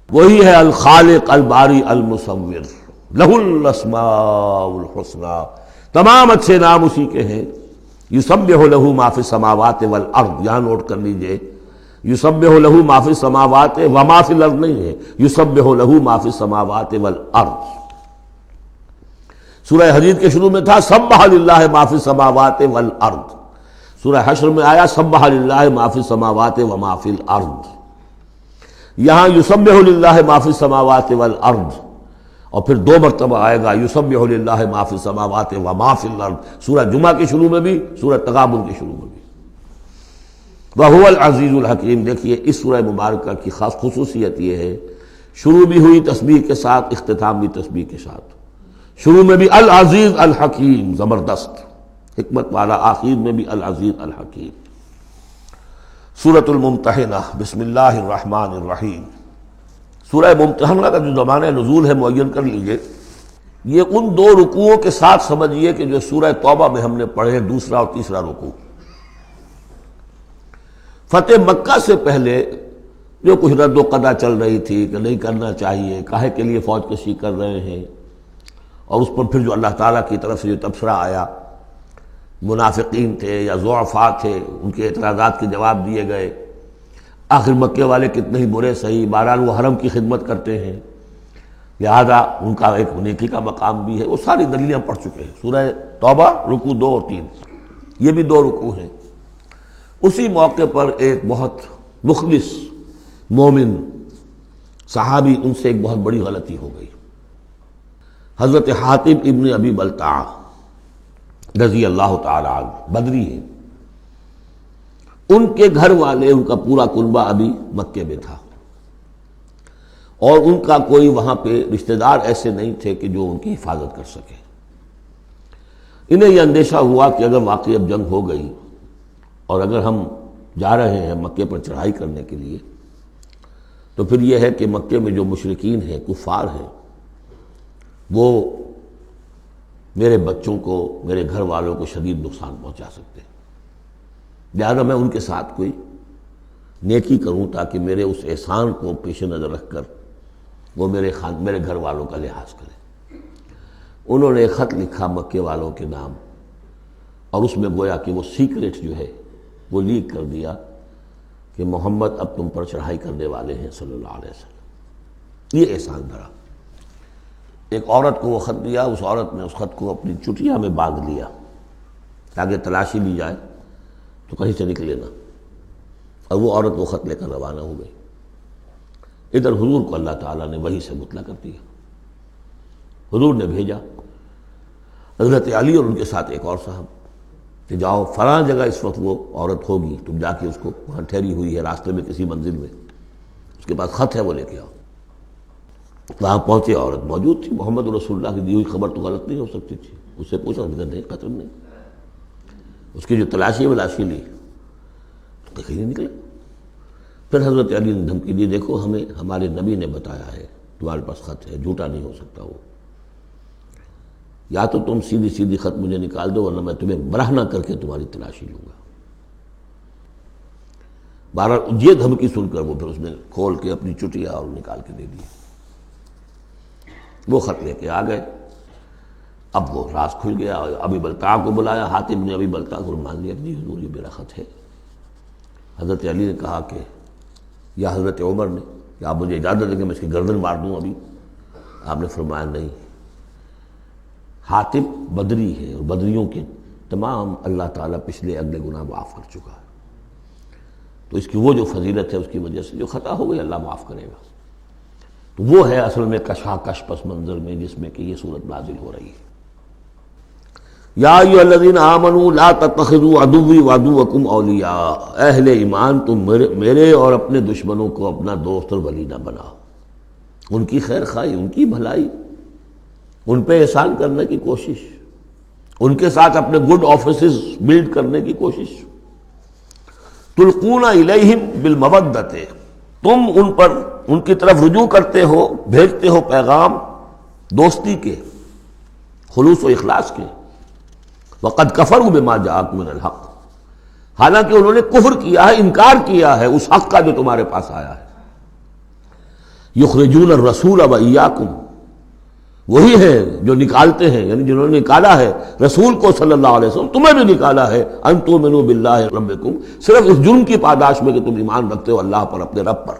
وہی ہے الخالق، الباری، المصور، لہ الاسماء الحسنی، تمام اچھے نام اسی کے ہیں۔ یسبح لہ ما فی السماوات والارض، یہاں نوٹ کر لیجئے، یسبح لہ ما فی السماوات وما فی الارض نہیں ہے، یسبح لہ ما فی السماوات والارض۔ سورہ حدید کے شروع میں تھا سبح للہ ما فی السماوات والارض، سورہ حشر میں آیا سبح للہ ما فی السماوات وما فی الارض، یہاں یسبح للہ ما فی السماوات والارض، اور پھر 2 مرتبہ آئے گا یسبح للہ ما فی السماوات وما فی الارض، سورہ جمعہ کے شروع میں بھی، سورہ تغابن کے شروع میں بھی۔ وَهُوَ الْعَزِيزُ الْحَكِيمُ، دیکھیے اس سورہ مبارکہ کی خاص خصوصیت یہ ہے، شروع بھی ہوئی تسبیح کے ساتھ، اختتام بھی تسبیح کے ساتھ، شروع میں بھی العزیز الحکیم، زبردست حکمت والا، آخر میں بھی العزیز الحکیم۔ سورۃ الممتحنہ، بسم اللہ الرحمن الرحیم۔ سورہ ممتحنہ کا جو زمانہ نزول ہے معین کر لیجئے، یہ ان 2 رکوعوں کے ساتھ سمجھیے کہ جو سورہ توبہ میں ہم نے پڑھے، دوسرا اور تیسرا رکوع۔ فتح مکہ سے پہلے جو کچھ رد و قضا چل رہی تھی کہ نہیں کرنا چاہیے، کاہے کے لیے فوج کشی کر رہے ہیں، اور اس پر پھر جو اللہ تعالیٰ کی طرف سے جو تبصرہ آیا، منافقین تھے یا ضعفاء تھے، ان کے اعتراضات کے جواب دیے گئے، آخر مکے والے کتنے ہی برے صحیح، بہرحال وہ حرم کی خدمت کرتے ہیں، لہذا ان کا ایک نیکی کا مقام بھی ہے، وہ ساری دلیلیں ہم پڑھ چکے ہیں۔ سورہ توبہ رکوع 2 اور 3، یہ بھی 2 رکوع ہیں۔ اسی موقع پر ایک بہت مخلص مومن صحابی، ان سے ایک بہت بڑی غلطی ہو گئی۔ حضرت حاتب ابن ابی بلتع رضی اللہ تعالی عنہ، بدری ہیں، ان کے گھر والے، ان کا پورا کنبہ ابھی مکے میں تھا، اور ان کا کوئی وہاں پہ رشتہ دار ایسے نہیں تھے کہ جو ان کی حفاظت کر سکے۔ انہیں یہ اندیشہ ہوا کہ اگر واقعی اب جنگ ہو گئی اور اگر ہم جا رہے ہیں مکے پر چڑھائی کرنے کے لیے، تو پھر یہ ہے کہ مکے میں جو مشرکین ہیں، کفار ہیں، وہ میرے بچوں کو، میرے گھر والوں کو شدید نقصان پہنچا سکتے ہیں، لہذا میں ان کے ساتھ کوئی نیکی کروں تاکہ میرے اس احسان کو پیش نظر رکھ کر وہ میرے گھر والوں کا لحاظ کریں۔ انہوں نے ایک خط لکھا مکے والوں کے نام، اور اس میں گویا کہ وہ سیکریٹ جو ہے وہ لیک کر دیا کہ محمد اب تم پر چڑھائی کرنے والے ہیں صلی اللہ علیہ وسلم۔ یہ احسان دھرا۔ ایک عورت کو وہ خط دیا، اس عورت نے اس خط کو اپنی چٹیا میں باندھ لیا تاکہ تلاشی لی جائے تو کہیں سے نکلے نہ، اور وہ عورت وہ خط لے کر روانہ ہو گئی۔ ادھر حضور کو اللہ تعالیٰ نے وحی سے مطلع کر دیا۔ حضور نے بھیجا حضرت علی اور ان کے ساتھ ایک اور صاحب کہ جاؤ فلاں جگہ اس وقت وہ عورت ہوگی، تم جا کے اس کو وہاں ٹھہری ہوئی ہے راستے میں کسی منزل میں، اس کے پاس خط ہے، وہ لے کے آؤ۔ وہاں پہنچے، عورت موجود تھی، محمد رسول اللہ کی دی ہوئی خبر تو غلط نہیں ہو سکتی تھی۔ اس سے پوچھا، نہیں قتل نہیں۔ اس کی جو تلاشی ولاشی لی تو کہیں نہیں نکلے۔ پھر حضرت علی نے دھمکی دی، دیکھو ہمیں ہمارے نبی نے بتایا ہے تمہارے پاس خط ہے، جھوٹا نہیں ہو سکتا وہ، یا تو تم سیدھی سیدھی خط مجھے نکال دو ورنہ میں تمہیں برہنہ کر کے تمہاری تلاشی لوں گا۔ بہرحال یہ دھمکی سن کر وہ پھر اس نے کھول کے اپنی چٹیا اور نکال کے دے دی، وہ خط لے کے آ گئے۔ اب وہ راز کھل گیا، ابی بلتع کو بلایا، حاتم نے ابی بلتع کو مان لیا کہ جی حضور یہ میرا خط ہے۔ حضرت علی نے کہا کہ یا حضرت عمر نے کہ آپ مجھے اجازت دیں کہ میں اس کی گردن مار دوں ابھی؟ آپ نے فرمایا نہیں، حاتم بدری ہے اور بدریوں کے تمام اللہ تعالیٰ پچھلے اگلے گناہ معاف کر چکا ہے، تو اس کی وہ جو فضیلت ہے اس کی وجہ سے جو خطا ہو گئی اللہ معاف کرے گا۔ تو وہ ہے اصل میں کشاکش پس منظر میں جس میں کہ یہ صورت نازل ہو رہی ہے۔ یا ایھا الذین آمنوا لا تتخذوا عدوی وعدوکم اولیاء، اہل ایمان تم میرے اور اپنے دشمنوں کو اپنا دوست اور ولی نہ بناؤ۔ ان کی خیر خواہی، ان کی بھلائی، ان پہ احسان کرنے کی کوشش، ان کے ساتھ اپنے گڈ آفیسز بلڈ کرنے کی کوشش۔ تلقون الیہم بالمودۃ، تم ان پر ان کی طرف رجوع کرتے ہو، بھیجتے ہو پیغام دوستی کے، خلوص و اخلاص کے۔ وقد کفروا بما جاءکم من الحق، حالانکہ انہوں نے کفر کیا ہے، انکار کیا ہے اس حق کا جو تمہارے پاس آیا ہے۔ یخرجون الرسول وایاکم، وہی ہیں جو نکالتے ہیں، یعنی جنہوں نے نکالا ہے رسول کو صلی اللہ علیہ وسلم، تمہیں بھی نکالا ہے ان تؤمنوا باللہ ربکم، صرف اس جرم کی پاداش میں کہ تم ایمان رکھتے ہو اللہ پر، اپنے رب پر۔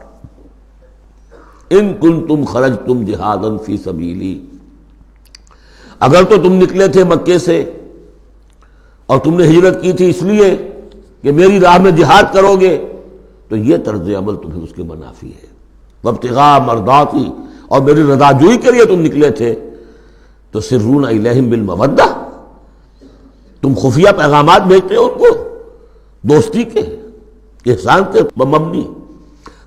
ان کنتم خرجتم جہادا فی سبیلی، اگر تو تم نکلے تھے مکے سے اور تم نے ہجرت کی تھی اس لیے کہ میری راہ میں جہاد کرو گے، تو یہ طرز عمل تمہیں اس کے منافی ہے۔ وابتغاء مرضاتی، اور میری رضا جوئی کے لیے تم نکلے تھے، تو سرون الیہم بالمودہ، تم خفیہ پیغامات بھیجتے ہو ان کو دوستی کے، احسان کے مبنی۔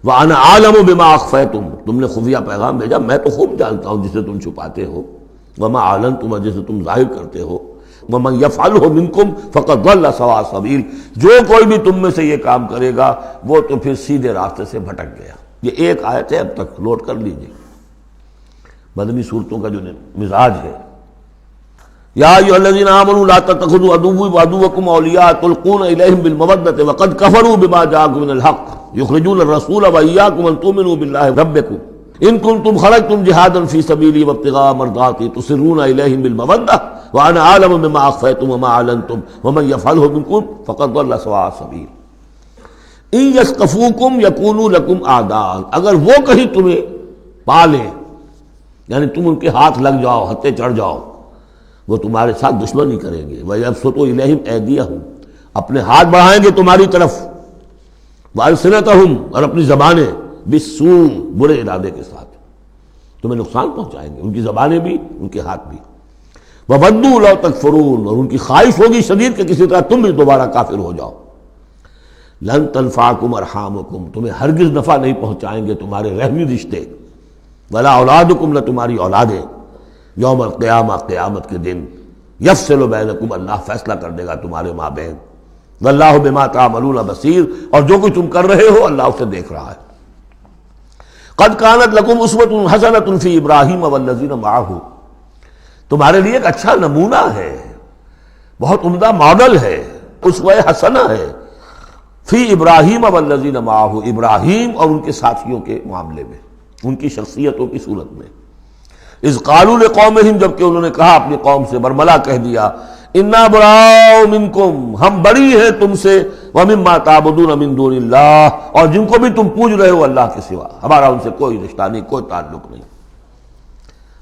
وَأَنَا أَعْلَمُ بِمَا أَخْفَيْتُمْ، تم نے خفیہ پیغام بھیجا، میں تو خوب جانتا ہوں جسے تم چھپاتے ہو، وَمَا أَعْلَنْتُمْ، جسے تم ظاہر کرتے ہو، وَمَنْ يَفْعَلْهُ مِنْكُمْ فَقَدْ ضَلَّ سَوَاءَ السَّبِيلِ، جو کوئی بھی تم میں سے یہ کام کرے گا وہ تو پھر سیدھے راستے سے بھٹک گیا۔ یہ ایک آیت ہے، اب تک نوٹ کر لیجیے مدنی صورتوں کا جو مزاج ہے۔ یا ایھا الذین آمنوا لا تتخذوا عدوی وعدوکم اولیاء تلقون الیہم بالمودۃ وقد کفروا بما جاءکم من الحق یخرجون الرسول وایاکم ان تؤمنوا باللہ ربکم ان کنتم خرجتم جہادا فی سبیلی وابتغاء مرضاتی تسرون الیہم بالمودۃ وانا اعلم بما اخفیتم وما اعلنتم ومن یفعلہ منکم فقد ضل سواء السبیل۔ ان یثقفوکم یکونوا لکم اعداء، اگر وہ کہیں تمہیں پا لیں، یعنی تم ان کے ہاتھ لگ جاؤ، ہتھے چڑھ جاؤ، وہ تمہارے ساتھ دشمنی کریں گے۔ وَيَبْسُطُوا إِلَيْهِمْ أَيْدِيَهُمْ، اپنے ہاتھ بڑھائیں گے تمہاری طرف، وَأَلْسِنَتَهُمْ، اور اپنی زبانیں، بِالسُّوءِ، برے ارادے کے ساتھ تمہیں نقصان پہنچائیں گے، ان کی زبانیں بھی ان کے ہاتھ بھی۔ وَوَدُّوا لَوْ تَكْفُرُونَ، اور ان کی خواہش ہوگی شدید کہ کسی طرح تم بھی دوبارہ کافر ہو جاؤ۔ لَن تَنفَعَكُمْ أَرْحَامُكُمْ، تمہیں ہرگز نفع نہیں پہنچائیں گے تمہارے رحمی رشتے، وَلَا أَوْلَادُكُمْ، نہ تمہاری اولادیں، یوم القیامہ، قیامت کے دن، یفصل بینکم، اللہ فیصلہ کر دے گا تمہارے مابین، واللہ بما تعملون بصیر، اور جو کچھ تم کر رہے ہو اللہ اسے دیکھ رہا ہے۔ قد کانت لکم اسوۃ حسنۃ فی ابراہیم والذین معہ، تمہارے لیے ایک اچھا نمونہ ہے، بہت عمدہ ماڈل ہے، اسوہ حسنہ ہے، فی ابراہیم والذین معہ، ابراہیم اور ان کے ساتھیوں کے معاملے میں، ان کی شخصیتوں کی صورت میں۔ اذ قالوا لقومہم، جبکہ انہوں نے کہا اپنی قوم سے، برملا کہہ دیا، انا براء منکم، ہم بری ہیں تم سے، ومما تعبدون من دون اللہ، اور جن کو بھی تم پوج رہے ہو اللہ کے سوا، ہمارا ان سے کوئی رشتہ نہیں، کوئی تعلق نہیں،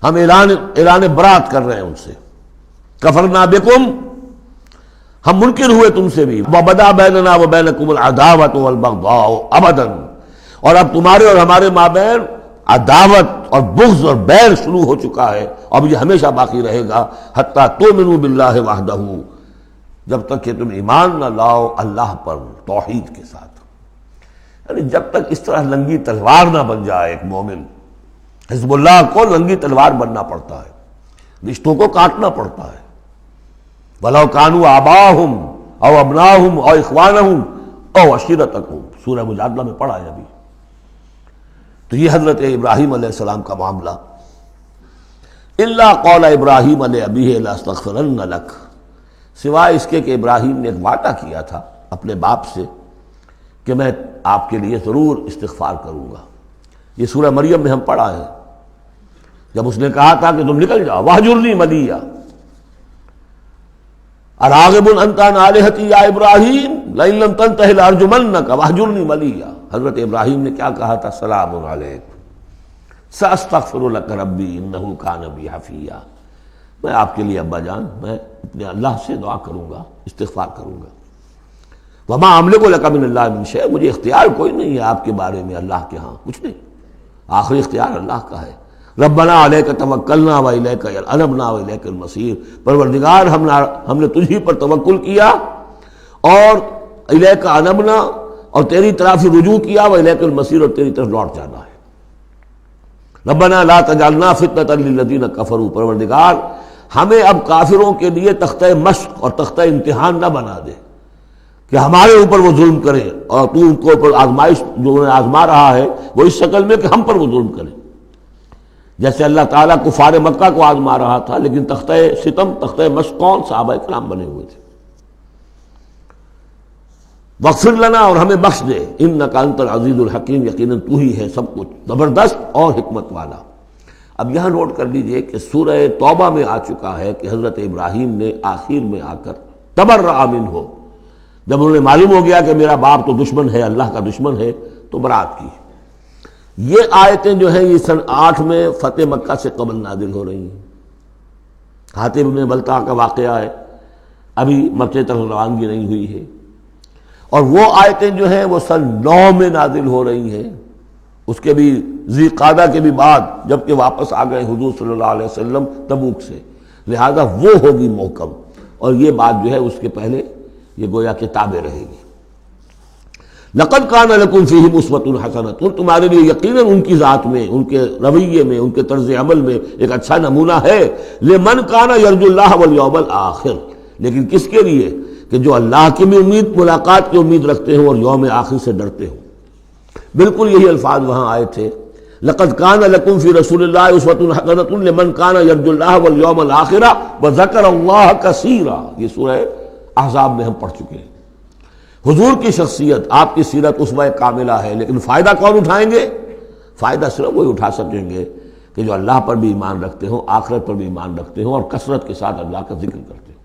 ہم اعلان برات کر رہے ہیں ان سے۔ کفرنا بکم، ہم منکر ہوئے تم سے بھی، وبدا بیننا وبینکم العداوۃ والبغضاء ابدا، اور اب تمہارے اور ہمارے مابین عداوت اور بغض اور بیر شروع ہو چکا ہے، اب یہ ہمیشہ باقی رہے گا، حتیٰ تؤمنوا باللہ وحدہ، جب تک کہ تم ایمان نہ لاؤ اللہ پر توحید کے ساتھ، یعنی جب تک اس طرح لنگی تلوار نہ بن جائے ایک مومن۔ حزب اللہ کو لنگی تلوار بننا پڑتا ہے، رشتوں کو کاٹنا پڑتا ہے، وَلَوْ كَانُوا آبَاءَهُمْ أَوْ أَبْنَاءَهُمْ أَوْ إِخْوَانَهُمْ أَوْ عَشِيرَتَهُمْ، سورہ مجادلہ میں پڑھا ہے ابھی۔ تو یہ حضرت ابراہیم علیہ السلام کا معاملہ، الا قول ابراہیم لابیہ لاستغفرن لک، سوائے اس کے کہ ابراہیم نے ایک وعدہ کیا تھا اپنے باپ سے کہ میں آپ کے لیے ضرور استغفار کروں گا۔ یہ سورہ مریم میں ہم پڑھا ہے، جب اس نے کہا تھا کہ تم نکل جاؤ، واہجرنی ملیہ، اراغب انت عن آلہتی یا ابراہیم لئن لم تنتہ لارجمنک واہجرنی ملیہ۔ حضرت ابراہیم نے کیا کہا تھا؟ سلام علیک ساستغفر لک ربی انہ کان بی حفیہ، میں آپ کے لیے ابا جان، میں اپنے اللہ سے دعا کروں گا، استغفار کروں گا۔ وما املک لک من اللہ من شیء، مجھے اختیار کوئی نہیں ہے آپ کے بارے میں اللہ کے ہاں، کچھ نہیں، آخری اختیار اللہ کا ہے۔ ربنا علیک توکلنا والیک انبنا والیک المصیر، پروردگار ہم نے تجھی پر توکل کیا اور الیک انبنا، اور تیری طرف رجوع کیا، والیک المصیر، اور تیری طرف لوٹ جانا ہے۔ ربنا لا تجعلنا فتنۃ للذین کفروا، پروردگار ہمیں اب کافروں کے لیے تختہ مشق اور تختہ امتحان نہ بنا دے کہ ہمارے اوپر وہ ظلم کریں، اور تو ان کو اوپر آزمائش جو انہیں آزما رہا ہے وہ اس شکل میں کہ ہم پر وہ ظلم کریں، جیسے اللہ تعالیٰ کفار مکہ کو آزما رہا تھا، لیکن تختہ ستم، تختہ مشق کون؟ صحابہ کرام بنے ہوئے تھے۔ واغفر لنا، اور ہمیں بخش دے، انک انت العزیز الحکیم، یقیناً تو ہی ہے سب کچھ زبردست اور حکمت والا۔ اب یہاں نوٹ کر لیجئے کہ سورہ توبہ میں آ چکا ہے کہ حضرت ابراہیم نے آخر میں آ کر تبرأ منہ، جب انہیں معلوم ہو گیا کہ میرا باپ تو دشمن ہے، اللہ کا دشمن ہے، تو برات کی۔ یہ آیتیں جو ہیں یہ سن 8 میں فتح مکہ سے قبل نازل ہو رہی ہیں۔ حاتب بن بلتع کا واقعہ ہے، ابھی مکے طرف روانگی نہیں ہوئی ہے، اور وہ آیتیں جو ہیں وہ سن 9 میں نازل ہو رہی ہیں، اس کے بھی ذی قعدہ کے بھی بعد، جبکہ واپس آ گئے حضور صلی اللہ علیہ وسلم تبوک سے، لہذا وہ ہوگی محکم، اور یہ بات جو ہے اس کے پہلے یہ گویا کہ تابع رہے گی۔ لقد کان لکم فیہم اسوۃ حسنۃ، تمہارے لیے یقیناً ان کی ذات میں، ان کے رویے میں، ان کے طرز عمل میں ایک اچھا نمونہ ہے، لمن کان یرجو اللہ والیوم الآخر، لیکن کس کے لیے؟ کہ جو اللہ کی بھی ملاقات کی امید رکھتے ہوں اور یوم آخر سے ڈرتے ہوں۔ بالکل یہی الفاظ وہاں آئے تھے، لقد کان لکم فی رسول اللہ اسوۃ حسنۃ لمن کان یرجو اللہ والیوم الآخر وذکر اللہ کثیرا، یہ سورہ احزاب میں ہم پڑھ چکے ہیں۔ حضور کی شخصیت، آپ کی سیرت اسوہ کاملہ ہے، لیکن فائدہ کون اٹھائیں گے؟ فائدہ صرف وہی اٹھا سکیں گے کہ جو اللہ پر بھی ایمان رکھتے ہوں، آخرت پر بھی ایمان رکھتے ہوں، اور کثرت کے ساتھ اللہ کا ذکر کرتے ہوں۔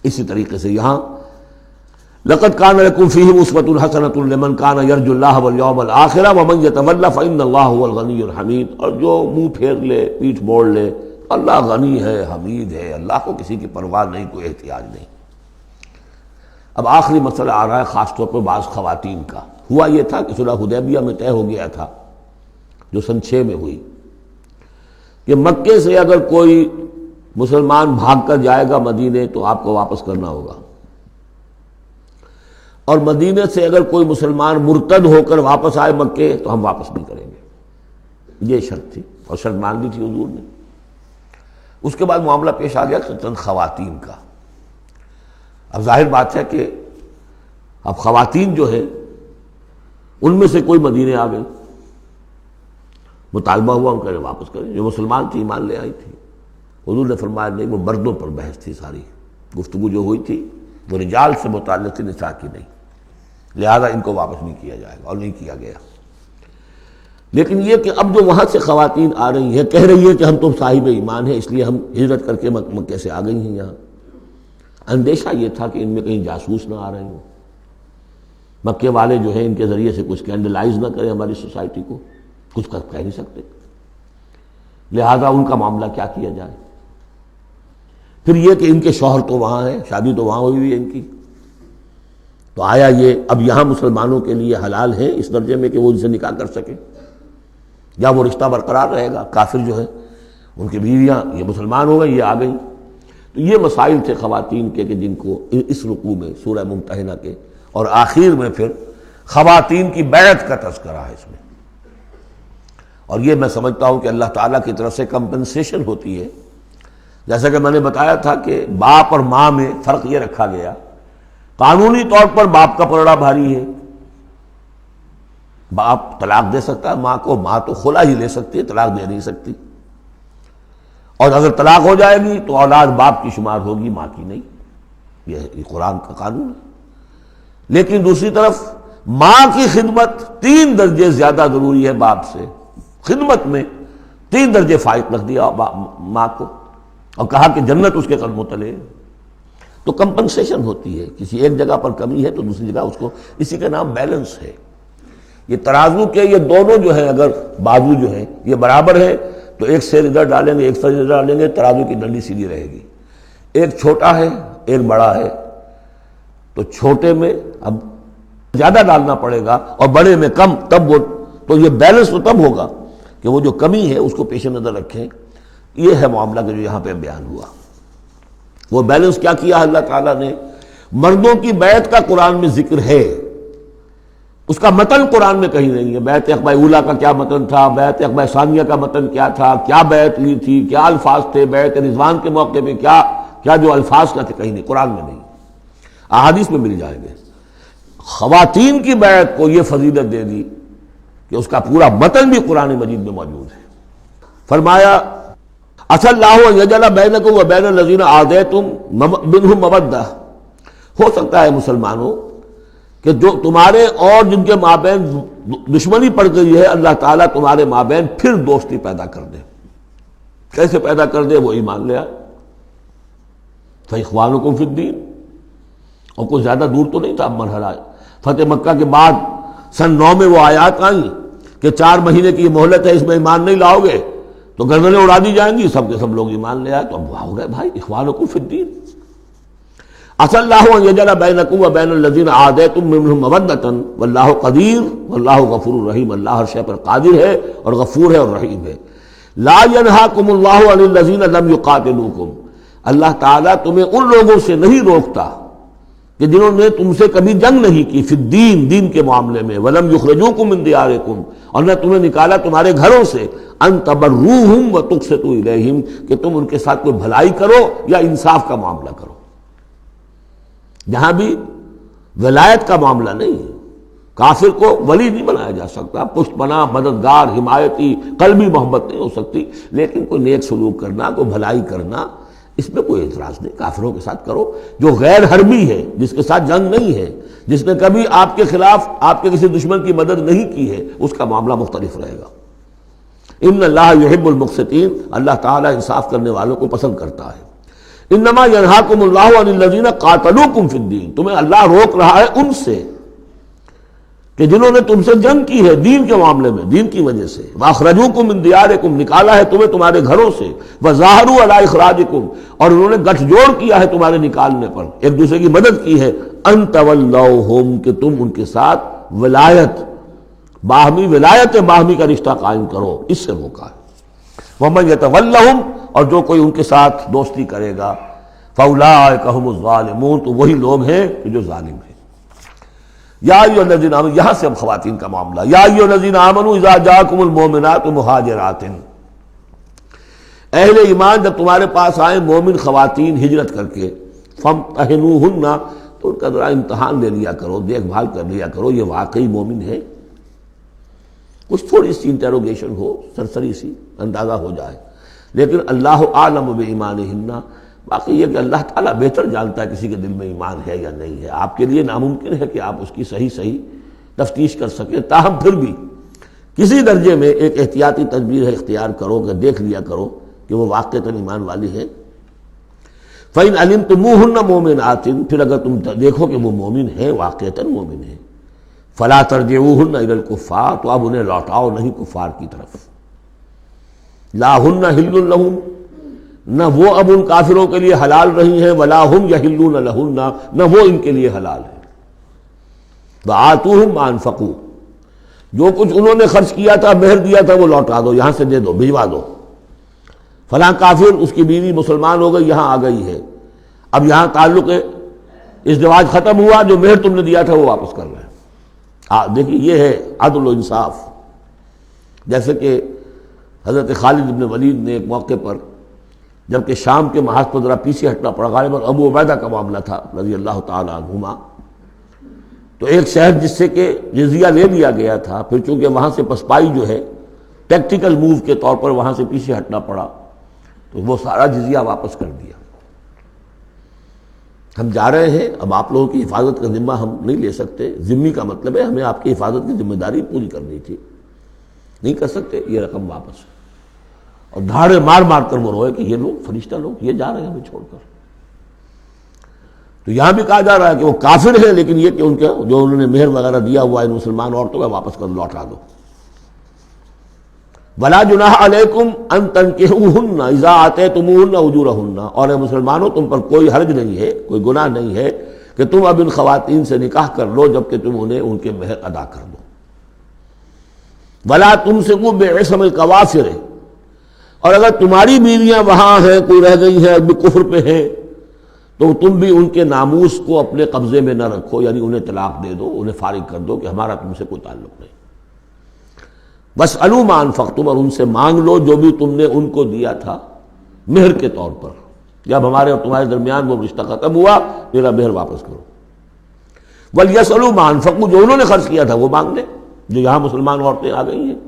اسی طریقے سے یہاں لقد کان لکم فیہم اسوۃ حسنۃ لمن کان یرجو اللہ والیوم الآخر ومن یتول فإن اللہ هو الغنی الحمید، اور جو منہ پھیر لے، پیٹھ موڑ لے، اللہ غنی ہے، حمید ہے، اللہ کو کسی کی پرواہ نہیں، کوئی احتیاج نہیں۔ اب آخری مسئلہ آ رہا ہے خاص طور پر بعض خواتین کا۔ ہوا یہ تھا کہ صلح حدیبیہ میں طے ہو گیا تھا، جو سن 6 میں ہوئی، کہ مکے سے اگر کوئی مسلمان بھاگ کر جائے گا مدینے تو آپ کو واپس کرنا ہوگا، اور مدینے سے اگر کوئی مسلمان مرتد ہو کر واپس آئے مکے تو ہم واپس نہیں کریں گے۔ یہ شرط تھی، اور شرط مان لی تھی حضور نے۔ اس کے بعد معاملہ پیش آ گیا چند خواتین کا۔ اب ظاہر بات ہے کہ اب خواتین جو ہے ان میں سے کوئی مدینے آ گئی، مطالبہ ہوا ان کا واپس کریں، جو مسلمان تھی ایمان لے آئی تھی۔ حضور نے فرمایا نہیں، وہ مردوں پر بحث تھی، ساری گفتگو جو ہوئی تھی وہ رجال سے متعلق تھی، نساء کی نہیں، لہذا ان کو واپس نہیں کیا جائے گا، اور نہیں کیا گیا۔ لیکن یہ کہ اب جو وہاں سے خواتین آ رہی ہیں، کہہ رہی ہیں کہ ہم تو صاحب ایمان ہیں، اس لیے ہم ہجرت کر کے مکے سے آ گئی ہیں یہاں۔ اندیشہ یہ تھا کہ ان میں کہیں جاسوس نہ آ رہے ہوں، مکے والے جو ہیں ان کے ذریعے سے کچھ اسکینڈلائز نہ کریں ہماری سوسائٹی کو، کچھ کہہ نہیں سکتے، لہذا ان کا معاملہ کیا کیا جائے۔ پھر یہ کہ ان کے شوہر تو وہاں ہیں، شادی تو وہاں ہوئی ہوئی ہے ان کی، تو آیا یہ اب یہاں مسلمانوں کے لیے حلال ہے اس درجے میں کہ وہ ان سے نکاح کر سکیں، یا وہ رشتہ برقرار رہے گا؟ کافر جو ہے ان کی بیویاں یہ مسلمان ہو گئی، یہ آ گئیں۔ تو یہ مسائل تھے خواتین کے کہ جن کو اس رکوع میں سورہ ممتحنہ کے اور آخر میں پھر خواتین کی بیعت کا تذکرہ ہے اس میں، اور یہ میں سمجھتا ہوں کہ اللہ تعالیٰ کی طرف سے کمپنسیشن ہوتی ہے۔ جیسا کہ میں نے بتایا تھا کہ باپ اور ماں میں فرق یہ رکھا گیا، قانونی طور پر باپ کا پلڑا بھاری ہے، باپ طلاق دے سکتا ہے ماں کو، ماں تو خلا ہی لے سکتی ہے، طلاق دے نہیں سکتی، اور اگر طلاق ہو جائے گی تو اولاد باپ کی شمار ہوگی، ماں کی نہیں، یہ قرآن کا قانون ہے۔ لیکن دوسری طرف ماں کی خدمت 3 درجے زیادہ ضروری ہے باپ سے، خدمت میں 3 درجے فائق رکھ دیا ماں کو، اور کہا کہ جنت اس کے قدموں تلے۔ تو کمپنسیشن ہوتی ہے، کسی ایک جگہ پر کمی ہے تو دوسری جگہ اس کو، اسی کا نام بیلنس ہے۔ یہ ترازو کے یہ دونوں جو ہیں، اگر بازو جو ہیں یہ برابر ہے تو ایک سیر ادھر ڈالیں گے، ایک سیر ادھر ڈالیں گے، ترازو کی ڈنڈی سیدھی رہے گی۔ ایک چھوٹا ہے ایک بڑا ہے تو چھوٹے میں اب زیادہ ڈالنا پڑے گا اور بڑے میں کم، تب وہ تو یہ بیلنس تو تب ہوگا کہ وہ جو کمی ہے اس کو پیش نظر رکھیں۔ یہ ہے معاملہ کہ جو یہاں پہ بیان ہوا، وہ بیلنس کیا کیا اللہ تعالیٰ نے۔ مردوں کی بیعت کا قرآن میں ذکر ہے، اس کا متن قرآن میں کہیں نہیں ہے۔ بیعت عقبہ اولیٰ کا کیا متن تھا، بیعت عقبہ ثانیہ کا متن کیا تھا، کیا بیعت لی تھی، کیا الفاظ تھے، بیعت رضوان کے موقع پہ کیا جو الفاظ کا تھے، کہیں نہیں، قرآن میں نہیں، احادیث میں مل جائیں گے۔ خواتین کی بیعت کو یہ فضیلت دے دی کہ اس کا پورا متن بھی قرآن مجید میں موجود ہے۔ فرمایا عسى اللہ ان یجعل بینکم وبین الذین عادیتم منہم مودہ، ہو سکتا ہے مسلمانوں کہ جو تمہارے اور جن کے مابین دشمنی پڑ گئی ہے اللہ تعالیٰ تمہارے مابین پھر دوستی پیدا کر دے. کیسے پیدا کر دے؟ وہ ایمان لے آئے. فَإِخْوَانُكُمْ فِي الدِّينِ. اور کوئی زیادہ دور تو نہیں تھا اب مرحلہ. فتح مکہ کے بعد سن 9 میں وہ آیات آئیں کہ 4 مہینے کی یہ مہلت ہے، اس میں ایمان نہیں لاؤ گے تو گردنیں اڑا دی جائیں گی. سب کے سب لوگ ایمان لے آئے. تو اب ہو گئے بھائی اخوانکم فی الدین. عسى الله ان يجعل بينكم وبين الذين عاديتم منهم مودة والله قدير والله غفور رحیم. اللہ ہر شے پر قادر ہے اور غفور ہے اور رحیم ہے. لا ينهاكم الله عن الذين لم يقاتلوكم. اللہ تعالیٰ تمہیں ان لوگوں سے نہیں روکتا کہ جنہوں نے تم سے کبھی جنگ نہیں کی، فی الدین، دین کے معاملے میں، ولم یخرجوکم من دیارکم، اور نہ تمہیں نکالا تمہارے گھروں سے، ان تبروہم وتقسطوا الیہم، کہ تم ان کے ساتھ کوئی بھلائی کرو یا انصاف کا معاملہ کرو. جہاں بھی ولایت کا معاملہ نہیں ہے، کافر کو ولی نہیں بنایا جا سکتا، پشت پناہ، مددگار، حمایتی، قلبی محبت نہیں ہو سکتی، لیکن کوئی نیک سلوک کرنا، کوئی بھلائی کرنا، اس میں کوئی اعتراض نہیں. کافروں کے ساتھ کرو جو غیر حربی ہے، جس کے ساتھ جنگ نہیں ہے، جس نے کبھی آپ کے خلاف آپ کے کسی دشمن کی مدد نہیں کی ہے، اس کا معاملہ مختلف رہے گا. ان اللہ یحب المقسطین. اللہ تعالیٰ انصاف کرنے والوں کو پسند کرتا ہے. انما ینہاکم اللہ عن الذین قاتلوکم فی الدین. تمہیں اللہ روک رہا ہے ان سے کہ جنہوں نے تم سے جنگ کی ہے دین کے معاملے میں، دین کی وجہ سے. واخرجوکم من دیارکم، نکالا ہے تمہیں تمہارے گھروں سے. وظاہروا علی اخراجکم، اور انہوں نے گٹھ جوڑ کیا ہے تمہارے نکالنے پر، ایک دوسرے کی مدد کی ہے. ان تولوہم، کہ تم ان کے ساتھ ولایت، باہمی ولایت باہمی کا رشتہ قائم کرو، اس سے روکا ہے. ومن یتولہم، اور جو کوئی ان کے ساتھ دوستی کرے گا، فاولئک ھم الظالمون، تو وہی لوگ ہیں کہ جو ظالم ہیں. یا ایھا الذین آمنوا، یہاں سے اب خواتین کا معاملہ. یا ایھا الذین آمنوا اذا جاءکم المؤمنات مہاجرات. اہل ایمان جب تمہارے پاس آئیں مومن خواتین ہجرت کر کے، فامتحنوہن، تو ان کا ذرا امتحان لے لیا کرو، دیکھ بھال کر لیا کرو یہ واقعی مومن ہے. کچھ تھوڑی سی انٹروگیشن ہو، سرسری سی اندازہ ہو جائے. لیکن اللہ عالم بایمانہن، باقی یہ کہ اللہ تعالیٰ بہتر جانتا ہے کسی کے دل میں ایمان ہے یا نہیں ہے. آپ کے لیے ناممکن ہے کہ آپ اس کی صحیح تفتیش کر سکیں، تاہم پھر بھی کسی درجے میں ایک احتیاطی تدبیر اختیار کرو کہ دیکھ لیا کرو کہ وہ واقعتاً ایمان والی ہے. فَإِنْ عَلِمْتُمُوهُنَّ مُؤْمِنَاتٍ، پھر اگر تم دیکھو کہ وہ مومن ہے، واقعتاً مومن ہے، فَلَا تَرْجِعُوهُنَّ إِلَى الْكُفَّارِ، تو اب انہیں لوٹاؤ نہیں کفار کی طرف. لا ہن حل لہم، نہ وہ اب ان کافروں کے لیے حلال رہی ہیں، ولا ہم یحلون لہن، نہ وہ ان کے لیے حلال ہے. وآتوہم ما انفقوا، جو کچھ انہوں نے خرچ کیا تھا، مہر دیا تھا، وہ لوٹا دو، یہاں سے دے دو، بھجوا دو. فلاں کافر، اس کی بیوی مسلمان ہو گئی، یہاں آ گئی ہے، اب یہاں تعلق ازدواج ختم ہوا، جو مہر تم نے دیا تھا وہ واپس کر رہے ہیں. دیکھیے یہ ہے عدل و انصاف. جیسے کہ حضرت خالد بن ولید نے ایک موقع پر، جبکہ شام کے محاذ پر ذرا پیچھے ہٹنا پڑا، غالباً ابو عبیدہ کا معاملہ تھا رضی اللہ تعالی عنہما، تو ایک شہر جس سے کہ جزیہ لے لیا گیا تھا، پھر چونکہ وہاں سے پسپائی جو ہے ٹیکٹیکل موو کے طور پر وہاں سے پیچھے ہٹنا پڑا، تو وہ سارا جزیہ واپس کر دیا. ہم جا رہے ہیں، اب آپ لوگوں کی حفاظت کا ذمہ ہم نہیں لے سکتے. ذمہ کا مطلب ہے ہمیں آپ کی حفاظت کی ذمہ داری پوری کرنی تھی، نہیں کر سکتے، یہ رقم واپس. اور دھاڑے مار مار کر وہ روئے کہ یہ لوگ فرشتہ لوگ یہ جا رہے ہیں ہمیں چھوڑ کر. تو یہاں بھی کہا جا رہا ہے کہ وہ کافر ہیں، لیکن یہ کہ ان کے جو انہوں نے مہر وغیرہ دیا ہوا ہے مسلمان عورتوں کا، واپس کر لوٹا دو. ولا جناح علیکم ان تنکحوہن اذا آتیتموہن اجورہن، اور اے مسلمانوں تم پر کوئی حرج نہیں ہے، کوئی گناہ نہیں ہے کہ تم اب ان خواتین سے نکاح کر لو جبکہ تم انہیں ان کے مہر ادا کر دو. ولا تمسکوا بعصم الکوافر، اور اگر تمہاری بیویاں وہاں ہیں، کوئی رہ گئی ہیں ابھی کفر پہ ہیں، تو تم بھی ان کے ناموس کو اپنے قبضے میں نہ رکھو، یعنی انہیں طلاق دے دو، انہیں فارغ کر دو کہ ہمارا تم سے کوئی تعلق نہیں. وَاسْأَلُوا مَا أَنفَقْتُمْ، اور ان سے مانگ لو جو بھی تم نے ان کو دیا تھا مہر کے طور پر. جب ہمارے اور تمہارے درمیان وہ رشتہ ختم ہوا، میرا مہر واپس کرو. وَلْيَسْأَلُوا مَا أَنفَقُوا، جو انہوں نے خرچ کیا تھا وہ مانگ لیں، جو یہاں مسلمان عورتیں آ گئی ہیں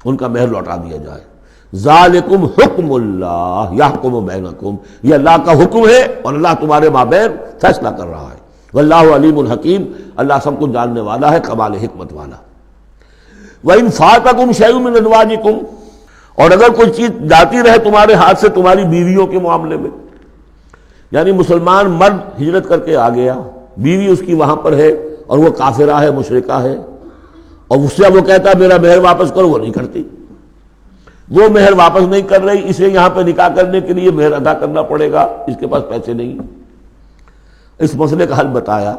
ان کا مہر لوٹا دیا جائے. ذالکم حکم اللہ یحکم بینکم، یہ اللہ کا حکم ہے اور اللہ تمہارے مابین فیصلہ کر رہا ہے. واللہ علیم الحکیم، اللہ سب کو جاننے والا ہے، کمال حکمت والا. وَإِنْ فَاتَكُمْ شَيْءٌ مِّنْ أَزْوَاجِكُمْ، اور اگر کوئی چیز جاتی رہے تمہارے ہاتھ سے تمہاری بیویوں کے معاملے میں، یعنی مسلمان مرد ہجرت کر کے آ گیا، بیوی اس کی وہاں پر ہے اور وہ کافرہ ہے، مشرکہ ہے، اور اس سے وہ کہتا ہے میرا مہر واپس کرو، وہ نہیں کرتی، وہ مہر واپس نہیں کر رہی، اسے یہاں پہ نکاح کرنے کے لیے مہر ادا کرنا پڑے گا، اس کے پاس پیسے نہیں، اس مسئلے کا حل بتایا۔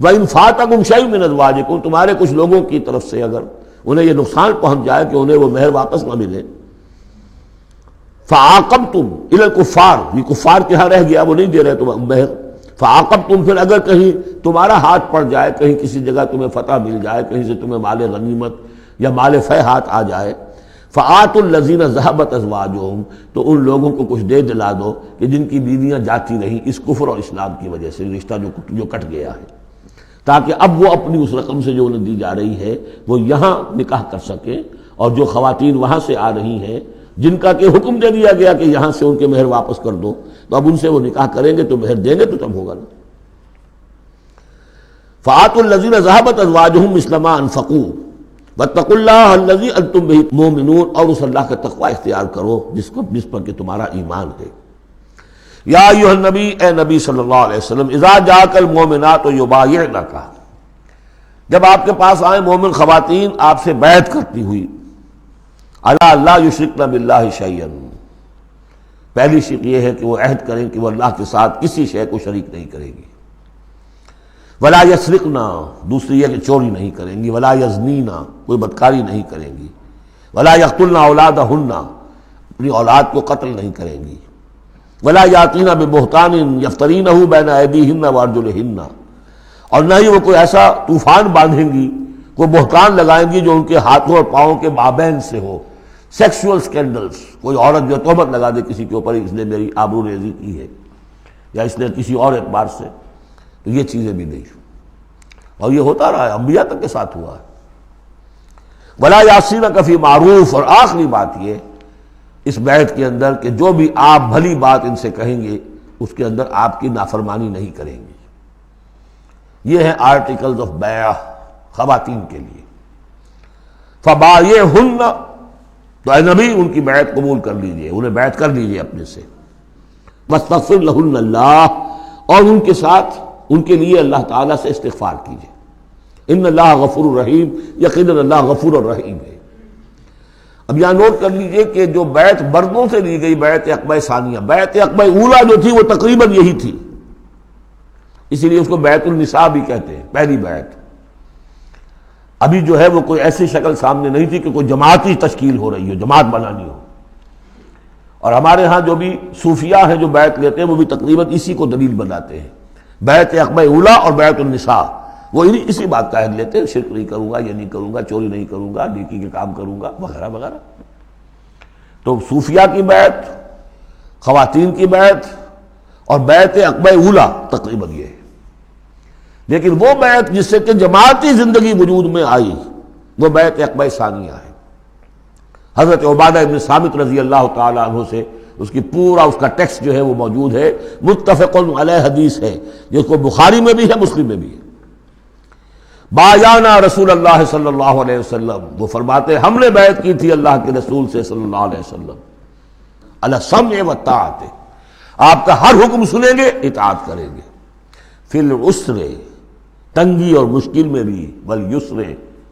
وَإِنْ فَاتَكُمْ شَيْءٌ مِّنْ أَزْوَاجِكُمْ، تمہارے کچھ لوگوں کی طرف سے اگر انہیں یہ نقصان پہنچ جائے کہ انہیں وہ مہر واپس نہ ملے، فَعَاقَبْتُمْ إِلَى الْكُفَّارِ، یہ کفار کے ہاں رہ گیا، وہ نہیں دے رہے تم مہر، فَعَاقَبْتُمْ، پھر اگر کہیں تمہارا ہاتھ پڑ جائے، کہیں کسی جگہ تمہیں فتح مل جائے، کہیں سے تمہیں مال غنیمت یا مال فہ ہاتھ آ جائے، فَآتُوا الَّذِينَ ذَهَبَتْ أَزْوَاجُهُمْ، تو ان لوگوں کو کچھ دے دلا دو کہ جن کی بیویاں جاتی رہیں اس کفر اور اسلام کی وجہ سے، رشتہ جو کٹ گیا ہے، تاکہ اب وہ اپنی اس رقم سے جو انہیں دی جا رہی ہے وہ یہاں نکاح کر سکیں، اور جو خواتین وہاں سے آ رہی ہیں جن کا کہ حکم دے دیا گیا کہ یہاں سے ان کے مہر واپس کر دو، تو اب ان سے وہ نکاح کریں گے تو مہر دیں گے تو تب ہوگا نا۔ فَآتُوا الَّذِينَ ذَهَبَتْ أَزْوَاجُهُمْ مِثْلَ مَا أَنفَقُوا وَاتَّقُوا اللَّهَ الَّذِي أَنْتُمْ بِهِ مُؤْمِنُونَ، اور اس اللہ کا تقوی اختیار کرو جس پر کہ تمہارا ایمان ہے۔ یا ایھا النبی، اے نبی صلی اللہ علیہ وسلم، اذا جاءک المؤمنات یبایعنک، جب آپ کے پاس آئیں مومن خواتین آپ سے بیعت کرتی ہوئی، الا لا یشرکن باللہ شیئا، پہلی شرط یہ ہے کہ وہ عہد کریں کہ وہ اللہ کے ساتھ کسی شے کو شریک نہیں کرے گی، ولا یسرقن، دوسری یہ کہ چوری نہیں کریں گی، ولا یزنین، کوئی بدکاری نہیں کریں گی، ولا یقتلن اولادہن، اپنی اولاد کو قتل نہیں کریں گی، ولا یاتین ببہتان یفترینہ بین ایدیہن وارجلہن، اور نہ ہی وہ کوئی ایسا طوفان باندھیں گی، کوئی بہتان لگائیں گی جو ان کے ہاتھوں اور پاؤں کے مابین سے ہو، سیکسول سکینڈلز، کوئی عورت جو تہمت لگا دے کسی کے اوپر اس نے میری آبرو ریزی کی ہے یا اس نے کسی اور اعتبار سے، تو یہ چیزیں بھی نہیں، اور یہ ہوتا رہا ہے، انبیاء تک کے ساتھ ہوا ہے۔ ولا یعصینک فی معروف، اور آخری بات یہ اس بیعت کے اندر کہ جو بھی آپ بھلی بات ان سے کہیں گے اس کے اندر آپ کی نافرمانی نہیں کریں گے۔ یہ ہیں آرٹیکلز آف بیع خواتین کے لیے۔ فبایعہن، تو اے نبی ان کی بیعت قبول کر لیجئے، انہیں بیعت کر لیجئے اپنے سے، واستغفر لہن اللہ، اور ان کے ساتھ ان کے لیے اللہ تعالیٰ سے استغفار کیجئے، ان اللہ غفور الرحیم، یقیناً اللہ غفور الرحیم ہے۔ اب یہاں نوٹ کر لیجئے کہ جو بیعت مردوں سے لی گئی، بیعت عقبہ ثانیہ، بیعت عقبہ اولیٰ جو تھی وہ تقریباً یہی تھی، اسی لیے اس کو بیعت النساء بھی کہتے ہیں، پہلی بیعت۔ ابھی جو ہے وہ کوئی ایسی شکل سامنے نہیں تھی کہ کوئی جماعتی تشکیل ہو رہی ہو، جماعت بنانی ہو، اور ہمارے ہاں جو بھی صوفیاء ہیں جو بیعت لیتے ہیں وہ بھی تقریباً اسی کو دلیل بناتے ہیں، بیعت عقبہ اولیٰ اور بیعت النساء، وہ اسی بات کا عہد لیتے ہیں، شرک نہیں کروں گا، یہ نہیں کروں گا، چوری نہیں کروں گا، نیکی کے کام کروں گا، وغیرہ وغیرہ۔ تو صوفیاء کی بیعت، خواتین کی بیعت اور بیعت عقبہ اولیٰ تقریباً یہ ہے۔ لیکن وہ بیعت جس سے کہ جماعتی زندگی وجود میں آئی وہ بیعت عقبہ ثانیہ ہے۔ حضرت عبادہ ابن صامت رضی اللہ تعالی عنہ سے اس کی پورا اس کا ٹیکسٹ جو ہے وہ موجود ہے، متفق علیہ حدیث ہے، جس کو بخاری میں بھی ہے، مسلم میں بھی ہے۔ بایعنا رسول اللہ صلی اللہ علیہ وسلم، وہ فرماتے ہم نے بیعت کی تھی اللہ کے رسول سے صلی اللہ علیہ وسلم، علی السمع والطاعۃ، آپ کا ہر حکم سنیں گے، اطاعت کریں گے، فی العسر، تنگی اور مشکل میں بھی، والیسر،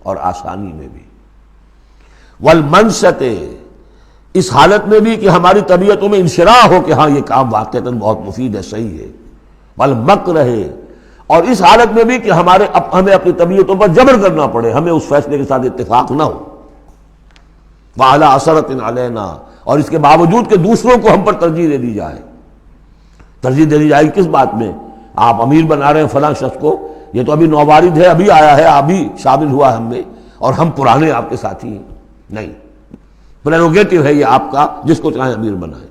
اور آسانی میں بھی، والمنشط، اس حالت میں بھی کہ ہماری طبیعتوں میں انشراح ہو کہ ہاں یہ کام واقعتاً بہت مفید ہے، صحیح ہے، والمکرہ، اور اس حالت میں بھی کہ ہمیں اپنی طبیعتوں پر جبر کرنا پڑے، ہمیں اس فیصلے کے ساتھ اتفاق نہ ہو، وعلی اثرۃ علینا، اور اس کے باوجود کہ دوسروں کو ہم پر ترجیح دے دی جائے۔ ترجیح دے دی جائے کس بات میں؟ آپ امیر بنا رہے ہیں فلاں شخص کو، یہ تو ابھی نووارد ہے، ابھی آیا ہے، ابھی شامل ہوا ہم میں، اور ہم پرانے آپ کے ساتھی ہیں، نہیں، پریروگیٹو ہے یہ آپ کا، جس کو چاہیں امیر بنائیں۔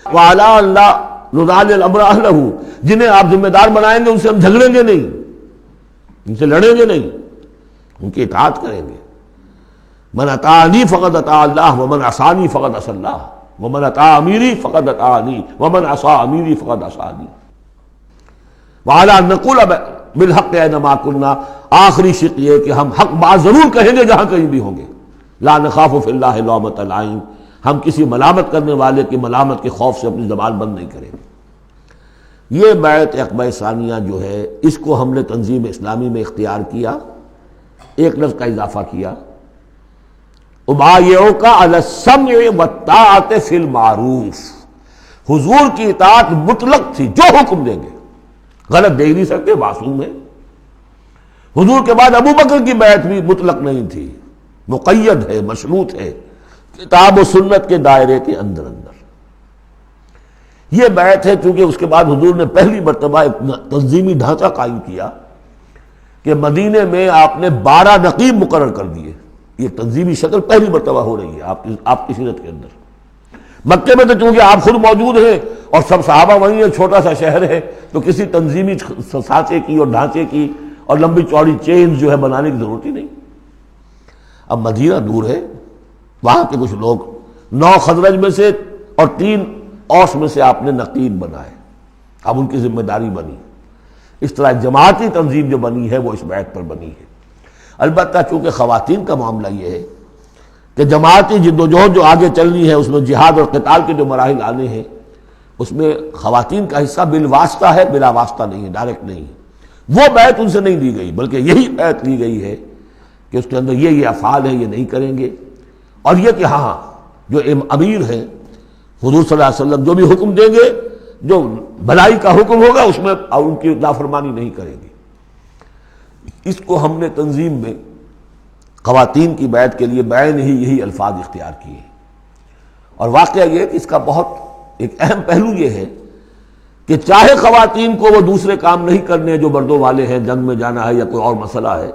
وعلی اللہ نضال الامر اہلہ، جنہیں آپ ذمہ دار بنائیں گے ان سے ہم جھگڑیں گے نہیں، ان سے لڑیں گے نہیں، ان کی اطاعت کریں گے۔ من اطاعنی فقد اطاع اللہ ومن عصانی فقد عصی اللہ ومن اطاع امیری فقد اطاعنی ومن عصی امیری فقد عصانی۔ وعلی نقول بالحق اینما کنا، آخری شق یہ کہ ہم حق بات ضرور کہیں گے جہاں کہیں بھی ہوں گے. لا نخاف فی اللہ لومۃ لائم، ہم کسی ملامت کرنے والے کی ملامت کے خوف سے اپنی زبان بند نہیں کریں گے. یہ بیعت عقبہ ثانیہ جو ہے اس کو ہم نے تنظیم اسلامی میں اختیار کیا، ایک لفظ کا اضافہ کیا، ابایعک علی السمع والطاعۃ فی المعروف. حضور کی اطاعت مطلق تھی، جو حکم دیں گے، غلط دے ہی نہیں سکتے، معصوم ہے. حضور کے بعد ابو بکر کی بیعت بھی مطلق نہیں تھی، مقید ہے، مشروط ہے، کتاب و سنت کے دائرے کے اندر اندر. یہ بیعت ہے چونکہ اس کے بعد حضور نے پہلی مرتبہ ایک تنظیمی ڈھانچہ قائم کیا کہ مدینے میں آپ نے 12 نقیب مقرر کر دیے. یہ تنظیمی شکل پہلی مرتبہ ہو رہی ہے آپ کی سیرت کے اندر. مکے میں تو چونکہ آپ خود موجود ہیں اور سب صحابہ وہیں ہیں، چھوٹا سا شہر ہے، تو کسی تنظیمی سانچے کی اور ڈھانچے کی اور لمبی چوڑی چینز جو ہے بنانے کی ضرورت ہی نہیں. اب مدینہ دور ہے، وہاں کے کچھ لوگ 9 خزرج میں سے اور 3 اوس میں سے آپ نے نقیب بنائے، اب ان کی ذمہ داری بنی. اس طرح جماعتی تنظیم جو بنی ہے وہ اس بیعت پر بنی ہے. البتہ چونکہ خواتین کا معاملہ یہ ہے کہ جماعتی جدوجہد جو آگے چلنی ہے اس میں جہاد اور قتال کے جو مراحل آنے ہیں اس میں خواتین کا حصہ بالواسطہ ہے، بلا واسطہ نہیں ہے، ڈائریکٹ نہیں ہے. وہ بیعت ان سے نہیں دی گئی بلکہ یہی بیعت لی گئی ہے کہ اس کے اندر یہ افعال ہیں، یہ نہیں کریں گے. اور یہ کہ ہاں جو امیر ہیں حضور صلی اللہ علیہ وسلم جو بھی حکم دیں گے، جو بھلائی کا حکم ہوگا اس میں ان کی نافرمانی نہیں کریں گے. اس کو ہم نے تنظیم میں خواتین کی بیعت کے لیے بعین ہی یہی الفاظ اختیار کیے. اور واقعہ یہ کہ اس کا بہت ایک اہم پہلو یہ ہے کہ چاہے خواتین کو وہ دوسرے کام نہیں کرنے جو مردوں والے ہیں، جنگ میں جانا ہے یا کوئی اور مسئلہ ہے،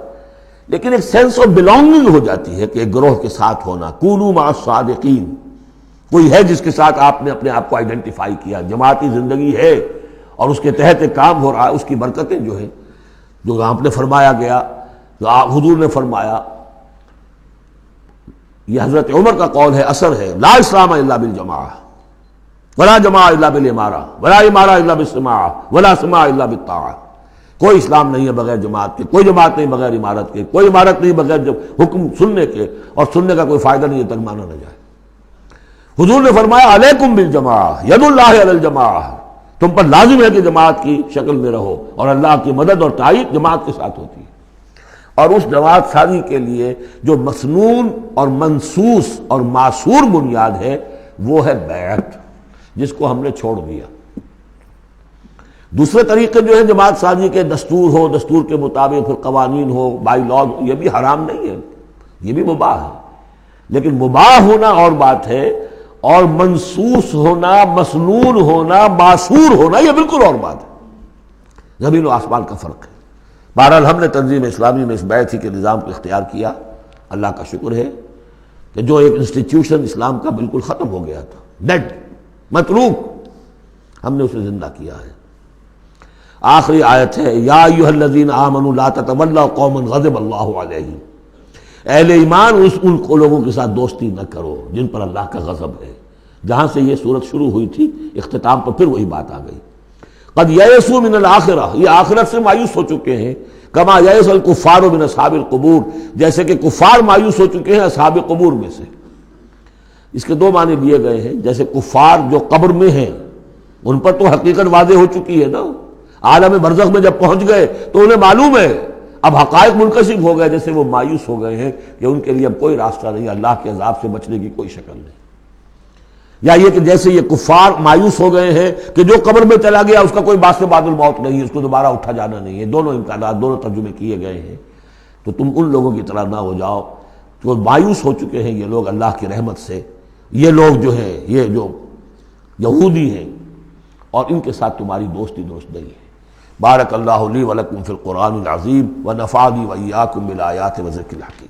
لیکن ایک سینس آف بلانگنگ ہو جاتی ہے کہ ایک گروہ کے ساتھ ہونا. کونوا مع الصادقین، کوئی ہے جس کے ساتھ آپ نے اپنے آپ کو آئیڈینٹیفائی کیا، جماعتی زندگی ہے اور اس کے تحت ایک کام ہو رہا ہے. اس کی برکتیں جو ہیں جو آپ نے فرمایا گیا، جو حضور نے فرمایا، یہ حضرت عمر کا قول ہے، اثر ہے، لا اسلام الا بالجماعہ ولا جماعہ الا بالامارہ ولا امارہ الا بالسماع ولا سماع الا بالطاعہ. کوئی اسلام نہیں ہے بغیر جماعت کے، کوئی جماعت نہیں بغیر عمارت کے، کوئی عمارت نہیں بغیر حکم سننے کے، اور سننے کا کوئی فائدہ نہیں ہے تک مانا نہ جائے. حضور نے فرمایا علیکم بالجماعہ ید اللہ علی الجماعہ، تم پر لازم ہے کہ جماعت کی شکل میں رہو، اور اللہ کی مدد اور تائید جماعت کے ساتھ ہوتی ہے. اور اس جماعت سازی کے لیے جو مسنون اور منسوس اور معصور بنیاد ہے وہ ہے بیعت، جس کو ہم نے چھوڑ دیا. دوسرے طریقے جو ہے جماعت سازی کے، دستور ہو، دستور کے مطابق پھر قوانین ہو، بائی لاء ہو، یہ بھی حرام نہیں ہے، یہ بھی مباح ہے. لیکن مباح ہونا اور بات ہے، اور منسوس ہونا، مسنون ہونا، معصور ہونا یہ بالکل اور بات ہے. زمین و آسمان کا فرق ہے. بہرحال ہم نے تنظیم اسلامی میں اس بیعت ہی کے نظام کو اختیار کیا. اللہ کا شکر ہے کہ جو ایک انسٹیٹیوشن اسلام کا بالکل ختم ہو گیا تھا، ڈیڈ، متروک، ہم نے اسے زندہ کیا ہے. آخری آیت ہے، یا ایھا الذین آمنوا لا تتولوا قوما غضب اللہ علیہم. اہل ایمان ان لوگوں کے ساتھ دوستی نہ کرو جن پر اللہ کا غضب ہے. جہاں سے یہ صورت شروع ہوئی تھی اختتام پر پھر وہی بات آ گئی. قد یئسوا من الآخرہ، یہ آخرت سے مایوس ہو چکے ہیں. کما یئس الکفار من اصحاب القبور، جیسے کہ کفار مایوس ہو چکے ہیں اصحاب قبور میں سے. اس کے 2 معنی دیے گئے ہیں. جیسے کفار جو قبر میں ہیں ان پر تو حقیقت واضح ہو چکی ہے نا، عالم برزخ میں جب پہنچ گئے تو انہیں معلوم ہے، اب حقائق منکشف ہو گئے، جیسے وہ مایوس ہو گئے ہیں کہ ان کے لیے اب کوئی راستہ نہیں، اللہ کے عذاب سے بچنے کی کوئی شکل نہیں. یا یہ کہ جیسے یہ کفار مایوس ہو گئے ہیں کہ جو قبر میں چلا گیا اس کا کوئی بعد سے بعد الموت نہیں ہے، اس کو دوبارہ اٹھا جانا نہیں ہے. دونوں امکانات، دونوں ترجمے کیے گئے ہیں. تو تم ان لوگوں کی طرح نہ ہو جاؤ جو مایوس ہو چکے ہیں یہ لوگ اللہ کی رحمت سے. یہ لوگ جو ہیں، یہ جو یہودی ہیں، اور ان کے ساتھ تمہاری دوستی درست نہیں ہے. بارک اللہ لی ولکم فی القرآن العظیم ونفعنی وإیاکم بالآیات وذکر الحکیم.